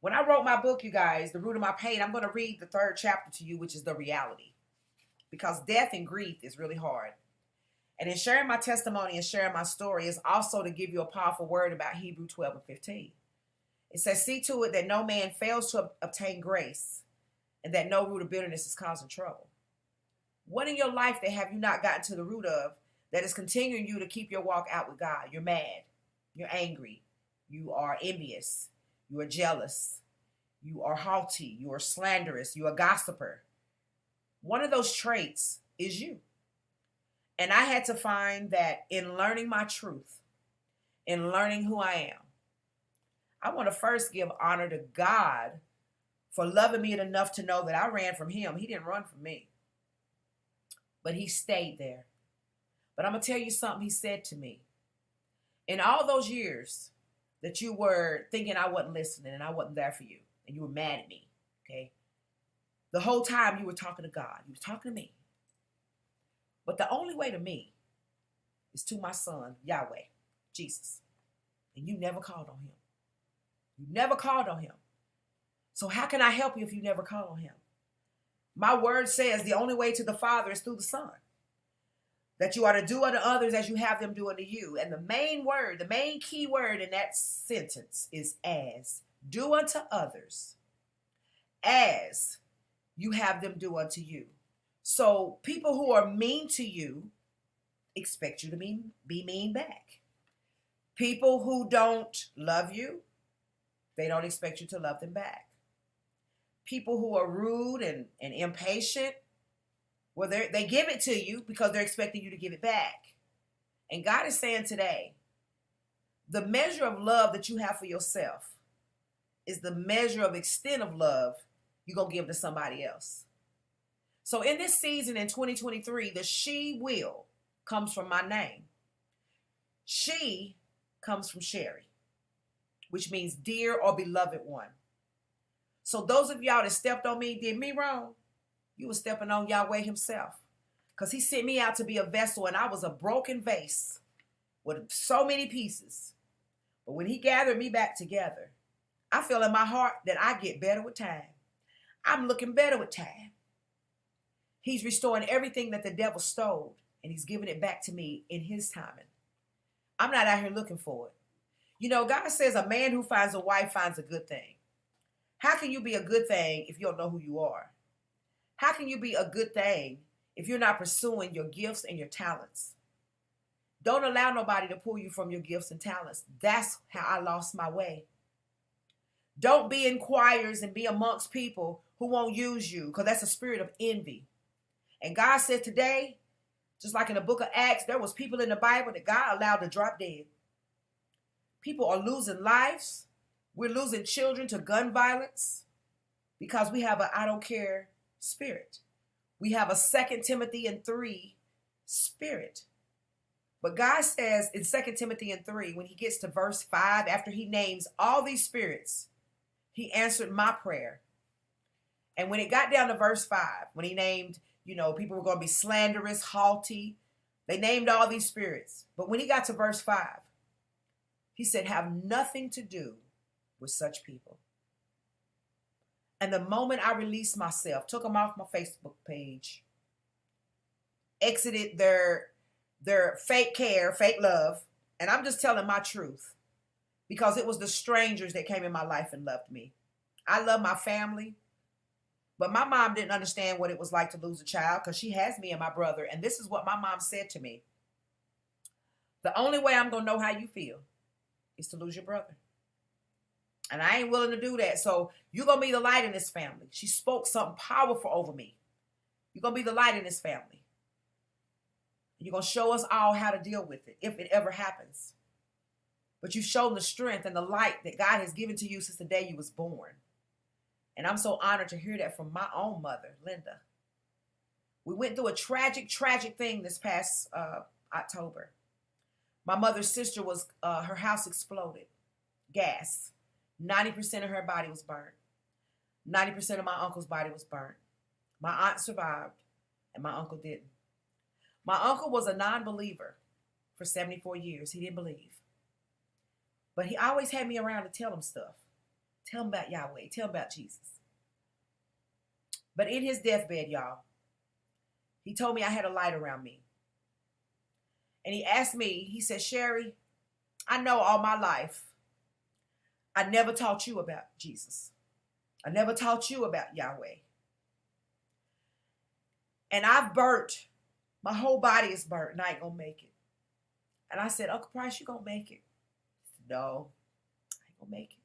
When I wrote my book, you guys, The Root of My Pain, I'm going to read the 3rd chapter to you, which is the reality. Because death and grief is really hard. And in sharing my testimony and sharing my story is also to give you a powerful word about Hebrew 12 and 15. It says, see to it that no man fails to obtain grace and that no root of bitterness is causing trouble. What in your life that have you not gotten to the root of that is continuing you to keep your walk out with God? You're mad. You're angry. You are envious. You are jealous. You are haughty. You are slanderous. You are a gossiper. One of those traits is you. And I had to find that in learning my truth, in learning who I am, I want to first give honor to God for loving me enough to know that I ran from him. He didn't run from me. But he stayed there. But I'm going to tell you something he said to me. In all those years that you were thinking I wasn't listening and I wasn't there for you, and you were mad at me, okay? The whole time you were talking to God. You were talking to me. But the only way to me is to my son, Yahweh, Jesus. And you never called on him. You never called on him. So how can I help you if you never call on him? My word says the only way to the Father is through the Son. That you are to do unto others as you have them do unto you. And the main word, the main key word in that sentence is as. Do unto others as you have them do unto you. So people who are mean to you expect you to be mean back. People who don't love you, they don't expect you to love them back. People who are rude and impatient, well, they give it to you because they're expecting you to give it back. And God is saying today, the measure of love that you have for yourself is the measure of extent of love you're going to give to somebody else. So in this season in 2023, the she will comes from my name. She comes from Sherry, which means dear or beloved one. So those of y'all that stepped on me, did me wrong, you were stepping on Yahweh himself. Because he sent me out to be a vessel, and I was a broken vase with so many pieces. But when he gathered me back together, I feel in my heart that I get better with time. I'm looking better with time. He's restoring everything that the devil stole, and he's giving it back to me in his timing. I'm not out here looking for it. You know, God says a man who finds a wife finds a good thing. How can you be a good thing if you don't know who you are? How can you be a good thing if you're not pursuing your gifts and your talents? Don't allow nobody to pull you from your gifts and talents. That's how I lost my way. Don't be in choirs and be amongst people who won't use you, because that's a spirit of envy. And God said today, just like in the book of Acts, there was people in the Bible that God allowed to drop dead. People are losing lives. We're losing children to gun violence because we have an I don't care spirit. We have a 2 Timothy 3 spirit. But God says in 2 Timothy 3, when he gets to verse 5, after he names all these spirits, he answered my prayer. And when it got down to verse 5, when he named, people were going to be slanderous, haughty, they named all these spirits. But when he got to verse 5, he said, have nothing to do with such people. And the moment I released myself, took them off my Facebook page, exited their fake care, fake love, and I'm just telling my truth, because it was the strangers that came in my life and loved me. I love my family, but my mom didn't understand what it was like to lose a child, because she has me and my brother, and this is what my mom said to me. The only way I'm going to know how you feel is to lose your brother. And I ain't willing to do that. So you're going to be the light in this family. She spoke something powerful over me. You're going to be the light in this family. You're going to show us all how to deal with it if it ever happens. But you've shown the strength and the light that God has given to you since the day you was born. And I'm so honored to hear that from my own mother, Linda. We went through a tragic thing this past October. My mother's sister was, her house exploded. Gas. 90% of her body was burnt. 90% of my uncle's body was burnt. My aunt survived, and my uncle didn't. My uncle was a non-believer for 74 years. He didn't believe. But he always had me around to tell him stuff. Tell him about Yahweh. Tell him about Jesus. But in his deathbed, y'all, he told me I had a light around me. And he asked me, he said, Sherry, I know all my life I never taught you about Jesus. I never taught you about Yahweh. And I've burnt. My whole body is burnt, and I ain't going to make it. And I said, Uncle Price, you going to make it? He said, no, I ain't going to make it.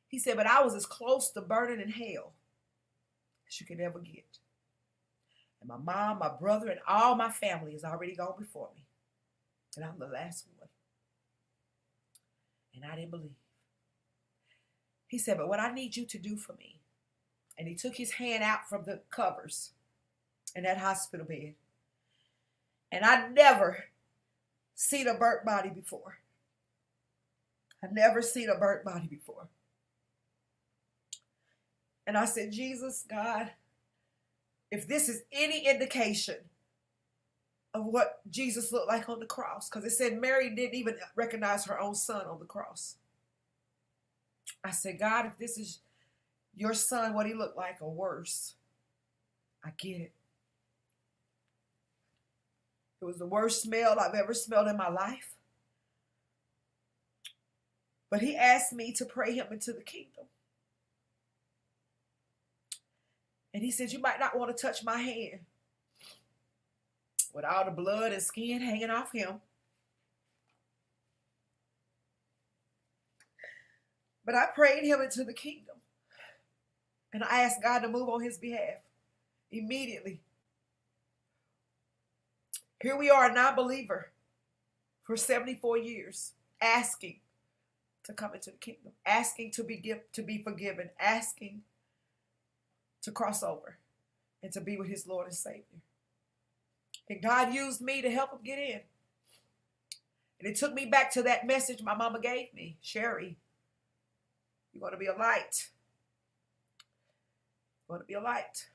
He said, but I was as close to burning in hell as you could ever get. And my mom, my brother, and all my family has already gone before me. And I'm the last one. And I didn't believe. He said, but what I need you to do for me. And he took his hand out from the covers in that hospital bed. And I never seen a burnt body before. I never seen a burnt body before. And I said, Jesus, God, if this is any indication of what Jesus looked like on the cross, because it said Mary didn't even recognize her own son on the cross. I said, God, if this is your son, what he looked like, or worse, I get it. It was the worst smell I've ever smelled in my life. But he asked me to pray him into the kingdom. And he said, you might not want to touch my hand with all the blood and skin hanging off him. But I prayed him into the kingdom. And I asked God to move on his behalf immediately. Here we are, a non-believer for 74 years, asking to come into the kingdom, asking to be forgiven, asking to cross over and to be with his Lord and Savior. And God used me to help him get in. And it took me back to that message my mama gave me. Sherry, you're going to be a light. You're going to be a light.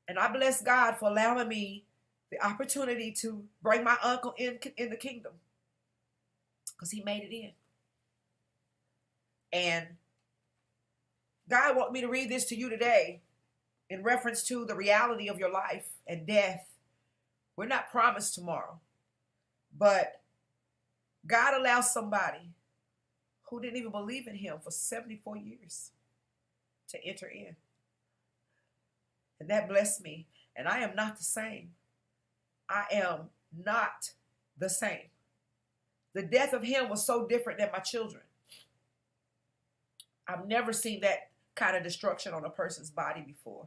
And I bless God for allowing me the opportunity to bring my uncle in the kingdom, because he made it in. And God wants me to read this to you today in reference to the reality of your life and death. We're not promised tomorrow, but God allows somebody who didn't even believe in him for 74 years to enter in. And that blessed me. And I am not the same. I am not the same. The death of him was so different than my children. I've never seen that kind of destruction on a person's body before.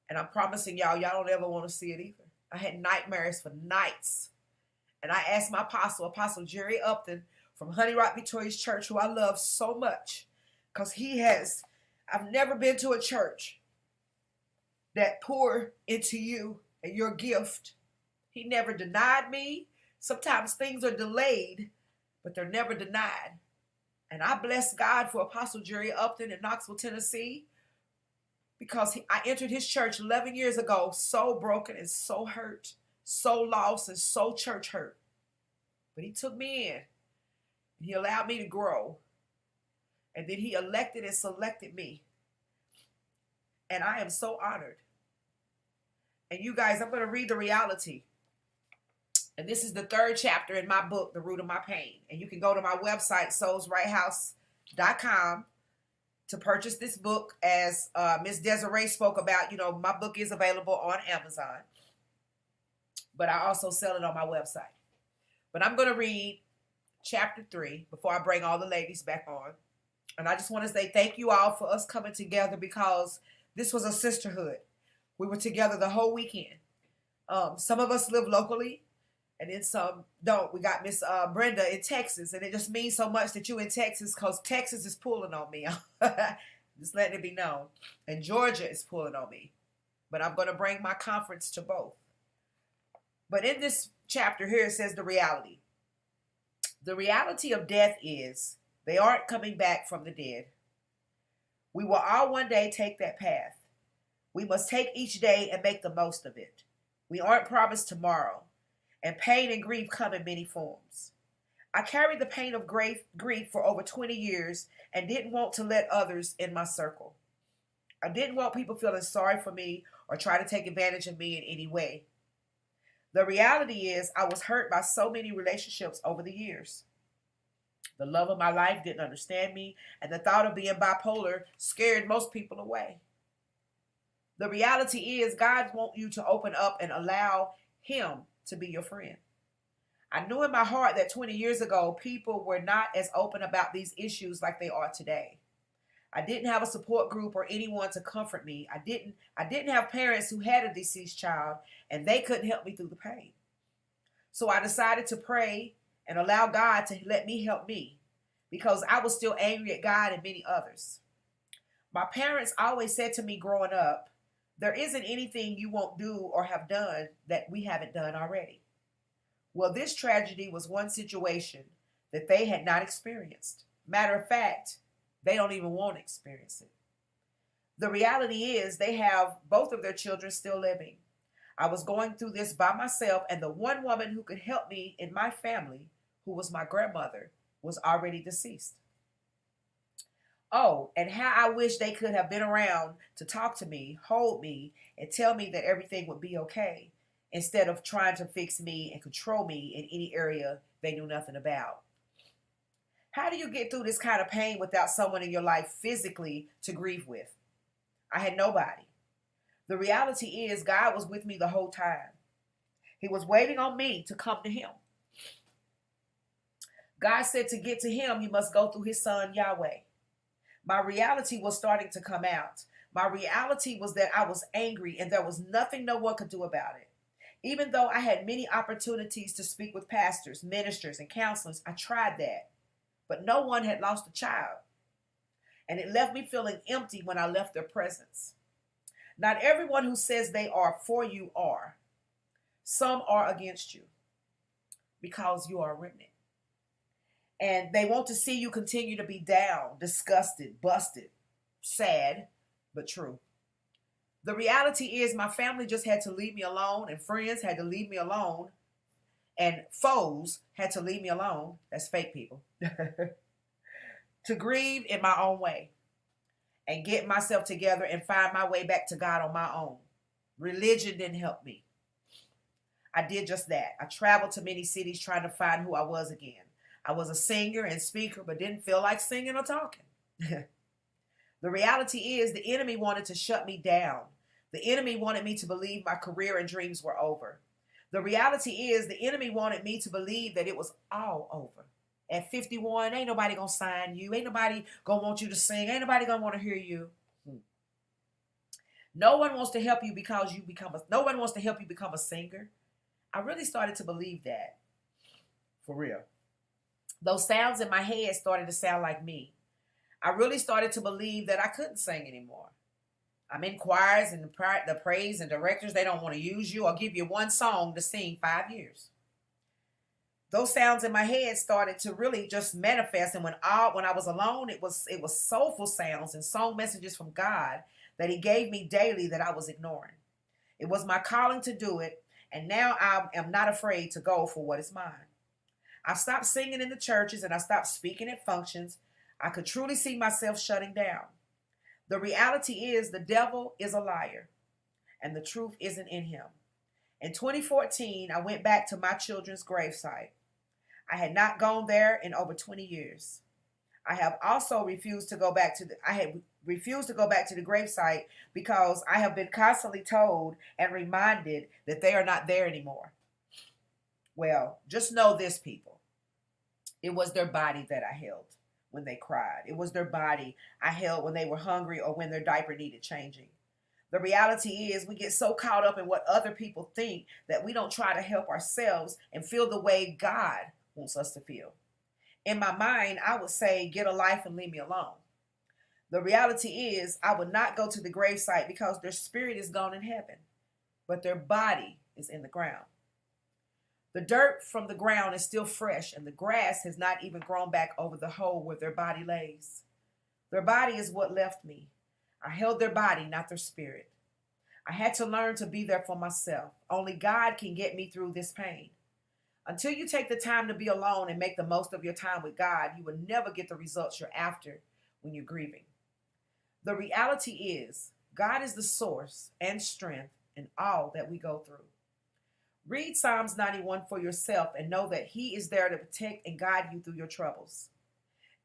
And I'm promising y'all don't ever want to see it either. I had nightmares for nights. And I asked my Apostle Jerry Upton from Honey Rock Victorious Church, who I love so much, because I've never been to a church that pour into you and your gift. He never denied me. Sometimes things are delayed, but they're never denied. And I bless God for Apostle Jerry Upton in Knoxville, Tennessee, because I entered his church 11 years ago so broken and so hurt, so lost and so church hurt. But he took me in. And he allowed me to grow. And then he elected and selected me. And I am so honored. And you guys, I'm going to read the reality. And this is the 3rd chapter in my book, The Root of My Pain. And you can go to my website, soulsrighthouse.com, to purchase this book. As Miss Desiree spoke about, my book is available on Amazon. But I also sell it on my website. But I'm going to read chapter 3 before I bring all the ladies back on. And I just want to say thank you all for us coming together, because this was a sisterhood. We were together the whole weekend. Some of us live locally, and then some don't. We got Miss Brenda in Texas, and it just means so much that you in Texas, because Texas is pulling on me. Just letting it be known. And Georgia is pulling on me. But I'm going to bring my conference to both. But in this chapter here, it says the reality. The reality of death is they aren't coming back from the dead. We will all one day take that path. We must take each day and make the most of it. We aren't promised tomorrow, and pain and grief come in many forms. I carried the pain of grief for over 20 years and didn't want to let others in my circle. I didn't want people feeling sorry for me or trying to take advantage of me in any way. The reality is I was hurt by so many relationships over the years. The love of my life didn't understand me, and the thought of being bipolar scared most people away. The reality is God wants you to open up and allow him to be your friend. I knew in my heart that 20 years ago, people were not as open about these issues like they are today. I didn't have a support group or anyone to comfort me. I didn't have parents who had a deceased child, and they couldn't help me through the pain. So I decided to pray and allow God to let me help me, because I was still angry at God and many others. My parents always said to me growing up, there isn't anything you won't do or have done that we haven't done already. Well, this tragedy was one situation that they had not experienced. Matter of fact, they don't even want to experience it. The reality is they have both of their children still living. I was going through this by myself, and the one woman who could help me in my family, who was my grandmother, was already deceased. Oh, and how I wish they could have been around to talk to me, hold me, and tell me that everything would be okay, instead of trying to fix me and control me in any area they knew nothing about. How do you get through this kind of pain without someone in your life physically to grieve with? I had nobody. The reality is God was with me the whole time. He was waiting on me to come to him. God said to get to him, you must go through his son, Yahweh. My reality was starting to come out. My reality was that I was angry and there was nothing no one could do about it. Even though I had many opportunities to speak with pastors, ministers, and counselors, I tried that. But no one had lost a child. And it left me feeling empty when I left their presence. Not everyone who says they are for you are. Some are against you because you are a remnant. And they want to see you continue to be down, disgusted, busted, sad, but true. The reality is my family just had to leave me alone, and friends had to leave me alone, and foes had to leave me alone. That's fake people. To grieve in my own way and get myself together and find my way back to God on my own. Religion didn't help me. I did just that. I traveled to many cities trying to find who I was again. I was a singer and speaker, but didn't feel like singing or talking. The reality is the enemy wanted to shut me down. The enemy wanted me to believe my career and dreams were over. The reality is the enemy wanted me to believe that it was all over. At 51, ain't nobody gonna sign you. Ain't nobody gonna want you to sing. Ain't nobody gonna want to hear you. No one wants to help you because no one wants to help you become a singer. I really started to believe that. For real. Those sounds in my head started to sound like me. I really started to believe that I couldn't sing anymore. I'm in choirs and the praise and directors, they don't want to use you or give you one song to sing 5 years. Those sounds in my head started to really just manifest. And when I was alone, it was soulful sounds and song messages from God that he gave me daily that I was ignoring. It was my calling to do it. And now I am not afraid to go for what is mine. I stopped singing in the churches and I stopped speaking at functions. I could truly see myself shutting down. The reality is the devil is a liar and the truth isn't in him. In 2014, I went back to my children's gravesite. I had not gone there in over 20 years. I have also refused to go back to the gravesite because I have been constantly told and reminded that they are not there anymore. Well, just know this, people. It was their body that I held when they cried. It was their body I held when they were hungry or when their diaper needed changing. The reality is we get so caught up in what other people think that we don't try to help ourselves and feel the way God wants us to feel. In my mind, I would say, get a life and leave me alone. The reality is I would not go to the gravesite because their spirit is gone in heaven, but their body is in the ground. The dirt from the ground is still fresh, and the grass has not even grown back over the hole where their body lays. Their body is what left me. I held their body, not their spirit. I had to learn to be there for myself. Only God can get me through this pain. Until you take the time to be alone and make the most of your time with God, you will never get the results you're after when you're grieving. The reality is, God is the source and strength in all that we go through. Read Psalms 91 for yourself and know that he is there to protect and guide you through your troubles.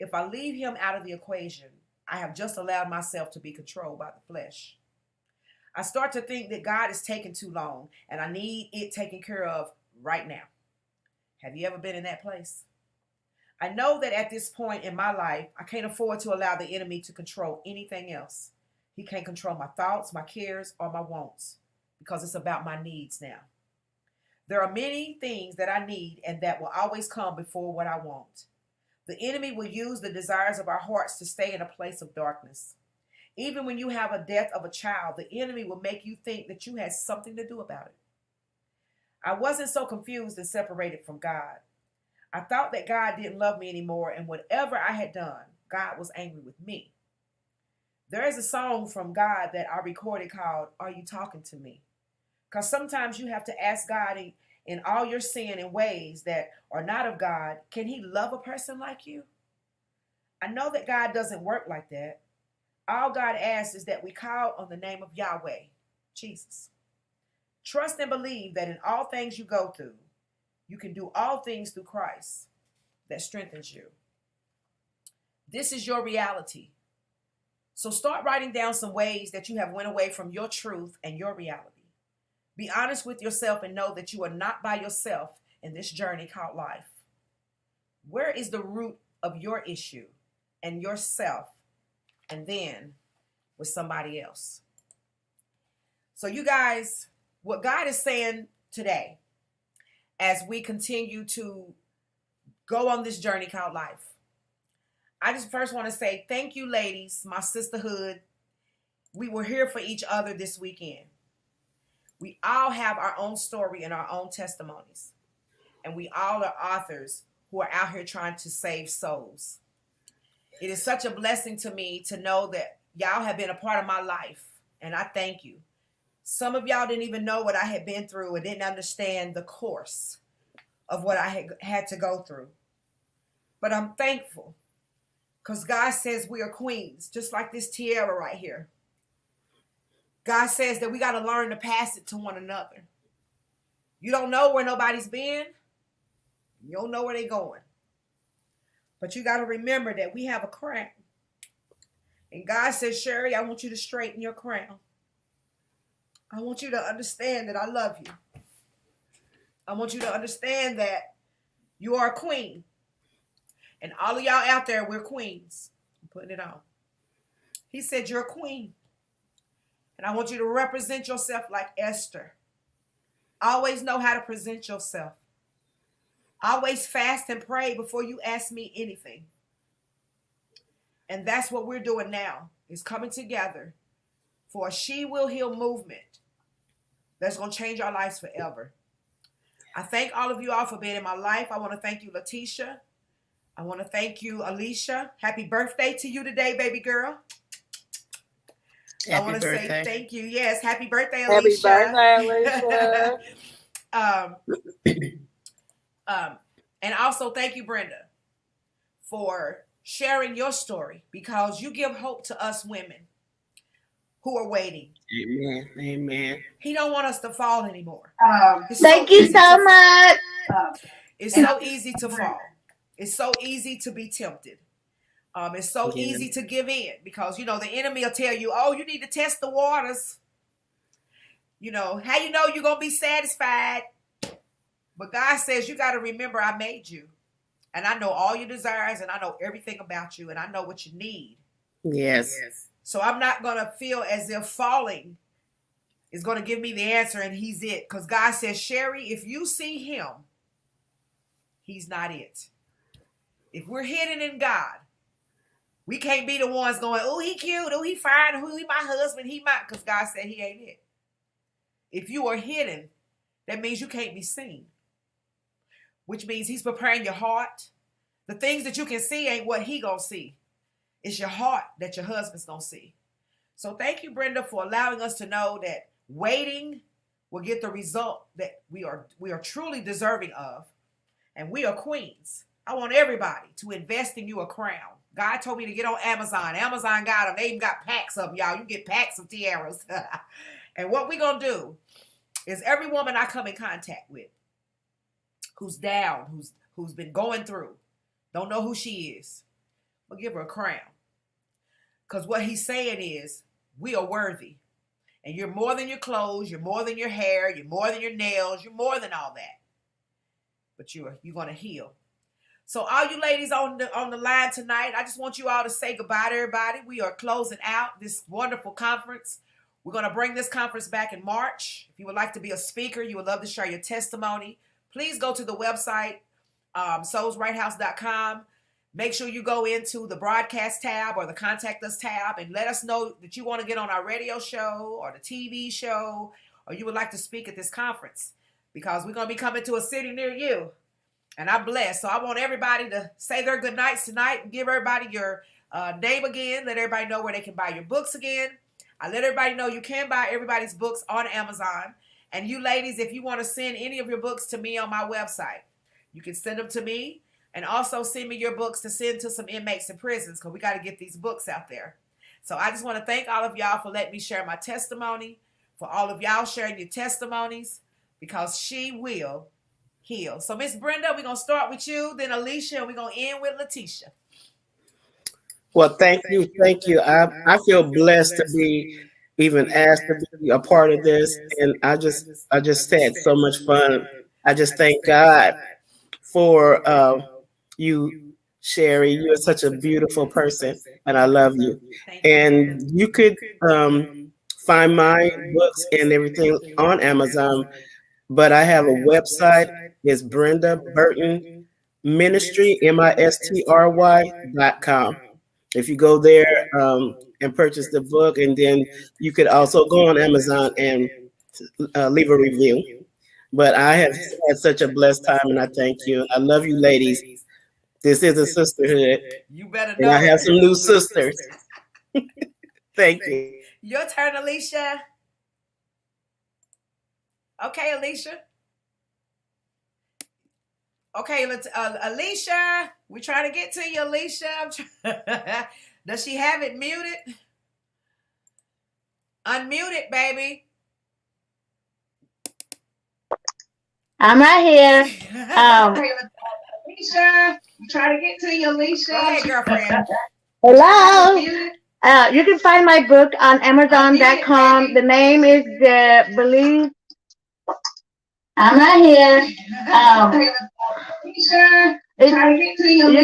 If I leave him out of the equation, I have just allowed myself to be controlled by the flesh. I start to think that God is taking too long and I need it taken care of right now. Have you ever been in that place? I know that at this point in my life, I can't afford to allow the enemy to control anything else. He can't control my thoughts, my cares, or my wants because it's about my needs now. There are many things that I need and that will always come before what I want. The enemy will use the desires of our hearts to stay in a place of darkness. Even when you have a death of a child, the enemy will make you think that you had something to do about it. I wasn't so confused and separated from God. I thought that God didn't love me anymore, and whatever I had done, God was angry with me. There is a song from God that I recorded called, Are You Talking to Me? Because sometimes you have to ask God in all your sin in ways that are not of God, can he love a person like you? I know that God doesn't work like that. All God asks is that we call on the name of Yahweh, Jesus. Trust and believe that in all things you go through, you can do all things through Christ that strengthens you. This is your reality. So start writing down some ways that you have went away from your truth and your reality. Be honest with yourself and know that you are not by yourself in this journey called life. Where is the root of your issue and yourself, and then with somebody else? So you guys, what God is saying today, as we continue to go on this journey called life, I just first want to say thank you, ladies, my sisterhood. We were here for each other this weekend. We all have our own story and our own testimonies. And we all are authors who are out here trying to save souls. It is such a blessing to me to know that y'all have been a part of my life. And I thank you. Some of y'all didn't even know what I had been through and didn't understand the course of what I had to go through. But I'm thankful because God says we are queens, just like this tiara right here. God says that we got to learn to pass it to one another. You don't know where nobody's been. You don't know where they're going. But you got to remember that we have a crown. And God says, Sherry, I want you to straighten your crown. I want you to understand that I love you. I want you to understand that you are a queen. And all of y'all out there, we're queens. I'm putting it on. He said, you're a queen. And I want you to represent yourself like Esther. Always know how to present yourself. Always fast and pray before you ask me anything. And that's what we're doing now, is coming together for a She Will Heal movement that's going to change our lives forever. I thank all of you all for being in my life. I want to thank you, Lateshia. I want to thank you, Alicia. Happy birthday to you today, baby girl. I want to say thank you. Yes, happy birthday, Alicia. Happy birthday, Alicia. And also thank you, Brenda, for sharing your story, because you give hope to us women who are waiting. Amen. Amen. He don't want us to fall anymore. Thank you so much. It's so easy to fall. It's so easy to be tempted. It's so easy to give in because, the enemy will tell you, oh, you need to test the waters. How you know you're going to be satisfied? But God says you got to remember I made you. And I know all your desires and I know everything about you and I know what you need. Yes. So I'm not going to feel as if falling is going to give me the answer and he's it. Because God says, Sherry, if you see him, he's not it. If we're hidden in God, we can't be the ones going, oh, he cute, oh, he fine, oh, he my husband, he might, because God said he ain't it. If you are hidden, that means you can't be seen, which means he's preparing your heart. The things that you can see ain't what he gonna see. It's your heart that your husband's gonna see. So thank you, Brenda, for allowing us to know that waiting will get the result that we are truly deserving of, and we are queens. I want everybody to invest in you a crown. God told me to get on Amazon. Amazon got them. They even got packs of them, y'all. You get packs of tiaras. And what we're going to do is every woman I come in contact with who's down, who's been going through, don't know who she is, we'll give her a crown. Because what he's saying is we are worthy. And you're more than your clothes. You're more than your hair. You're more than your nails. You're more than all that. But you're going to heal. So all you ladies on the line tonight, I just want you all to say goodbye to everybody. We are closing out this wonderful conference. We're going to bring this conference back in March. If you would like to be a speaker, you would love to share your testimony, please go to the website, soulsrighthouse.com. Make sure you go into the broadcast tab or the contact us tab and let us know that you want to get on our radio show or the TV show, or you would like to speak at this conference, because we're going to be coming to a city near you. And I'm blessed. So I want everybody to say their good nights tonight and give everybody your name again. Let everybody know where they can buy your books again. I let everybody know you can buy everybody's books on Amazon. And you ladies, if you want to send any of your books to me on my website, you can send them to me, and also send me your books to send to some inmates in prisons, because we got to get these books out there. So I just want to thank all of y'all for letting me share my testimony, for all of y'all sharing your testimonies, because she will heal. So Miss Brenda, we're going to start with you, then Alicia, and we're going to end with Lateshia. Well, thank you, thank you. I feel blessed to be even asked to be a part of this, and I just had so much fun. I just thank God for you, Sherry. You are such a beautiful person, and I love you. Thank you. And you could find my books and everything on Amazon, but I have a website. It's Brenda Burton Ministry, MISTRY.com. If you go there and purchase the book, and then you could also go on Amazon and leave a review. But I have had such a blessed time, and I thank you. I love you, ladies. This is a sisterhood, You better and know I have it. some new sisters. Thank you. Your turn, Alicia. Okay, Alicia. Okay, Alicia. We're trying to get to you, Alicia. Does she have it muted? Unmute it, baby. I'm right here. Alicia, try to get to you, Alicia. Go ahead, girlfriend. Hello. You can find my book on Amazon.com. The name is Believe. I'm right here. You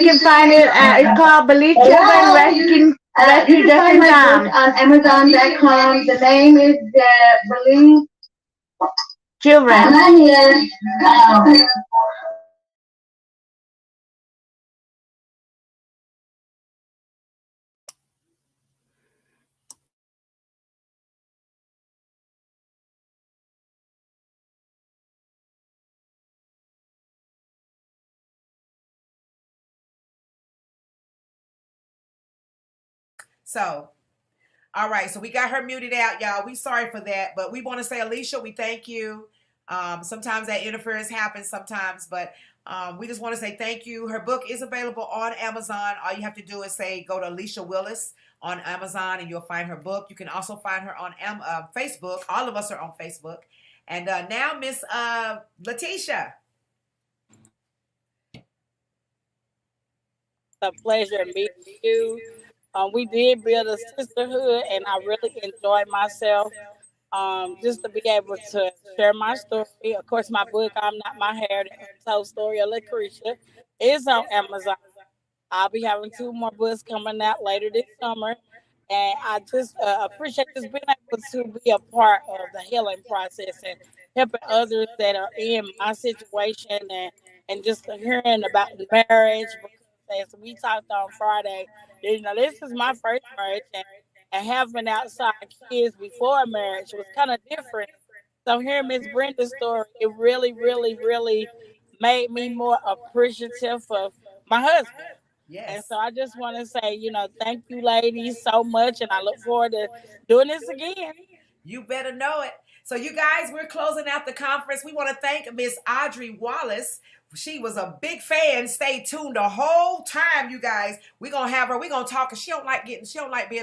can find it. It's called Believe Children Rescue Just in Time on Amazon.com. The name is Believe Children. I'm right here. So, all right. So we got her muted out, y'all. We sorry for that, but we want to say, Alicia, we thank you. Sometimes that interference happens sometimes, but we just want to say thank you. Her book is available on Amazon. All you have to do is go to Alicia Willis on Amazon and you'll find her book. You can also find her on Facebook. All of us are on Facebook. And now Miss Lateshia. A pleasure meeting you. We did build a sisterhood, and I really enjoyed myself. Just to be able to share my story. Of course, my book, I'm Not My Hair, the Untold Story of Lucretia, is on Amazon. I'll be having 2 more books coming out later this summer. And I just appreciate just being able to be a part of the healing process and helping others that are in my situation, and just hearing about marriage. Because as we talked on Friday, this is my first marriage, and having outside kids before marriage was kind of different. So hearing Miss Brenda's story, it really, really, really made me more appreciative of my husband. And Yes. so I just want to say, thank you, ladies, so much. And I look forward to doing this again. You better know it. So you guys, we're closing out the conference. We want to thank Miss Audrey Wallace. She was a big fan. Stay tuned the whole time, you guys. We're going to have her. We're going to talk. Cause she don't like being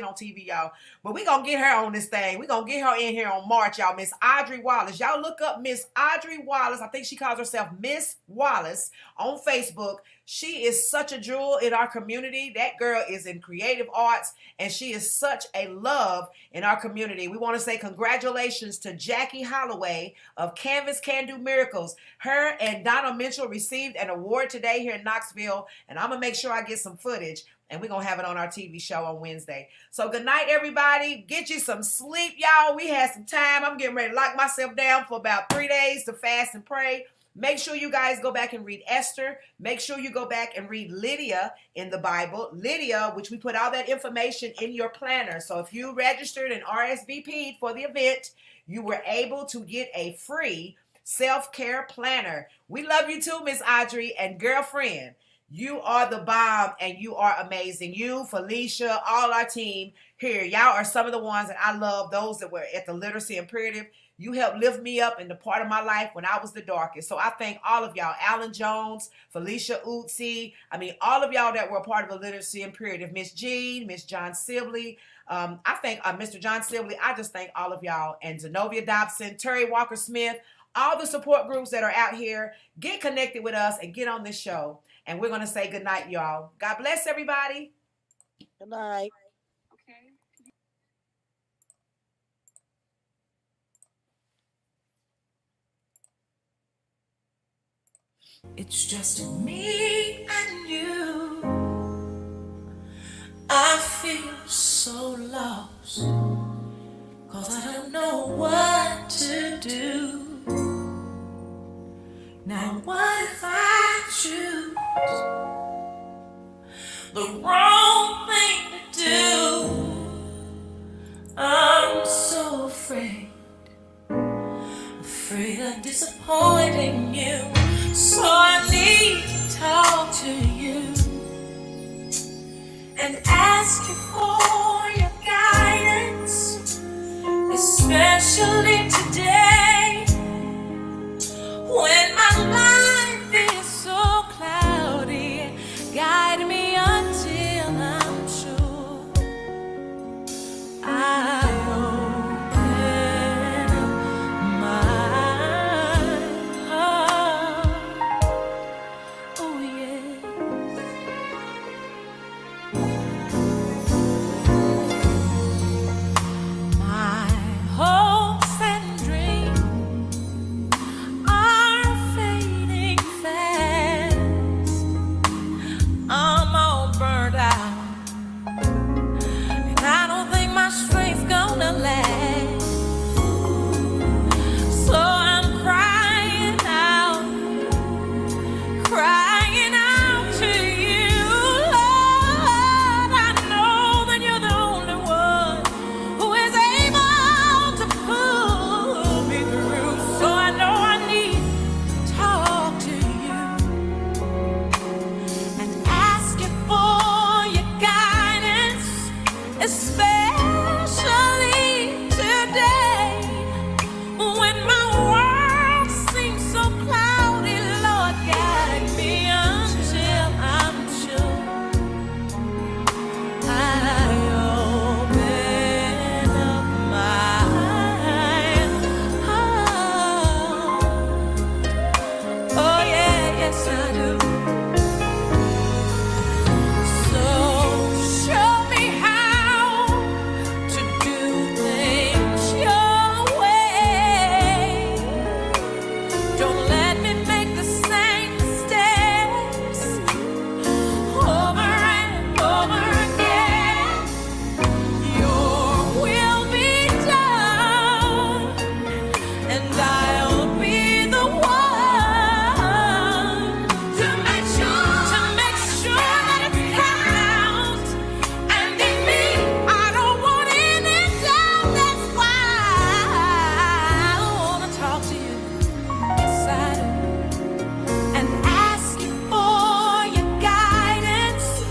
on TV, y'all. But we're going to get her on this thing. We're going to get her in here on March, y'all. Miss Audrey Wallace. Y'all look up Miss Audrey Wallace. I think she calls herself Miss Wallace on Facebook. She is such a jewel in our community. That girl is in creative arts, and she is such a love in our community. We want to say congratulations to Jackie Holloway of Canvas Can Do Miracles. Her and Donna Mitchell received an award today here in Knoxville, and I'm going to make sure I get some footage, and we're going to have it on our TV show on Wednesday. So good night, everybody. Get you some sleep, y'all. We had some time. I'm getting ready to lock myself down for about 3 days to fast and pray. Make sure you guys go back and read Esther. Make sure you go back and read Lydia in the Bible. Lydia, which we put all that information in your planner. So if you registered and RSVP'd for the event, you were able to get a free self-care planner. We love you too, Miss Audrey, and girlfriend. You are the bomb, and you are amazing. You, Felicia, all our team here. Y'all are some of the ones that I love, those that were at the Literacy Imperative. You helped lift me up in the part of my life when I was the darkest. So I thank all of y'all. Alan Jones, Felicia Utsi. All of y'all that were a part of the Literacy Imperative. Miss Jean, Miss John Sibley. I thank Mr. John Sibley. I just thank all of y'all. And Zenobia Dobson, Terry Walker Smith, all the support groups that are out here. Get connected with us and get on this show. And we're going to say good night, y'all. God bless everybody. Good night. It's just me and you. I feel so lost, 'cause I don't know what to do. Now what if I choose the wrong thing to do? I'm so afraid of disappointing you. So I need to talk to you and ask you for your guidance, especially today when my life is so cloudy. Guide me until I'm sure I open my heart. Oh yes. My hopes and dreams are fading fast. I'm all burned out, and I don't think my strength's gonna last. So I'm crying out to you, Lord. I know that you're the only one who is able to pull me through. So I know I need to talk to you and ask you for your guidance, especially today when my world seems so cloudy. Lord, guide me until I'm sure I open up my heart. Oh yeah, yes I do. So show me how to do things your way. Don't let me make the same mistakes over and over again. Your will be done, and I'll be the one to make sure that it's count. And in me, I don't want any doubt. That's why I wanna talk to you. Yes, I do. And ask you for your guidance,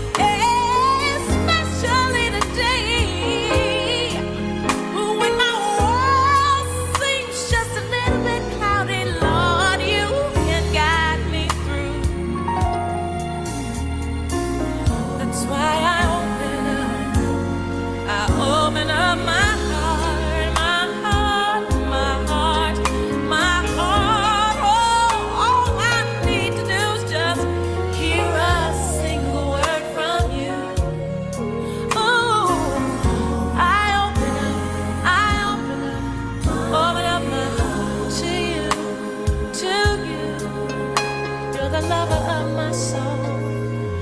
especially today when my world seems just a little bit cloudy. Lord, you can guide me through. That's why I open up my heart, my heart, my heart, my heart. Oh, all I need to do is just hear a single word from you. Oh, I open up my heart to you, to you. You're the lover of my soul,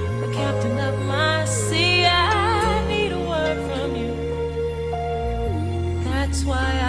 the captain of my sea. I need a word from you. That's why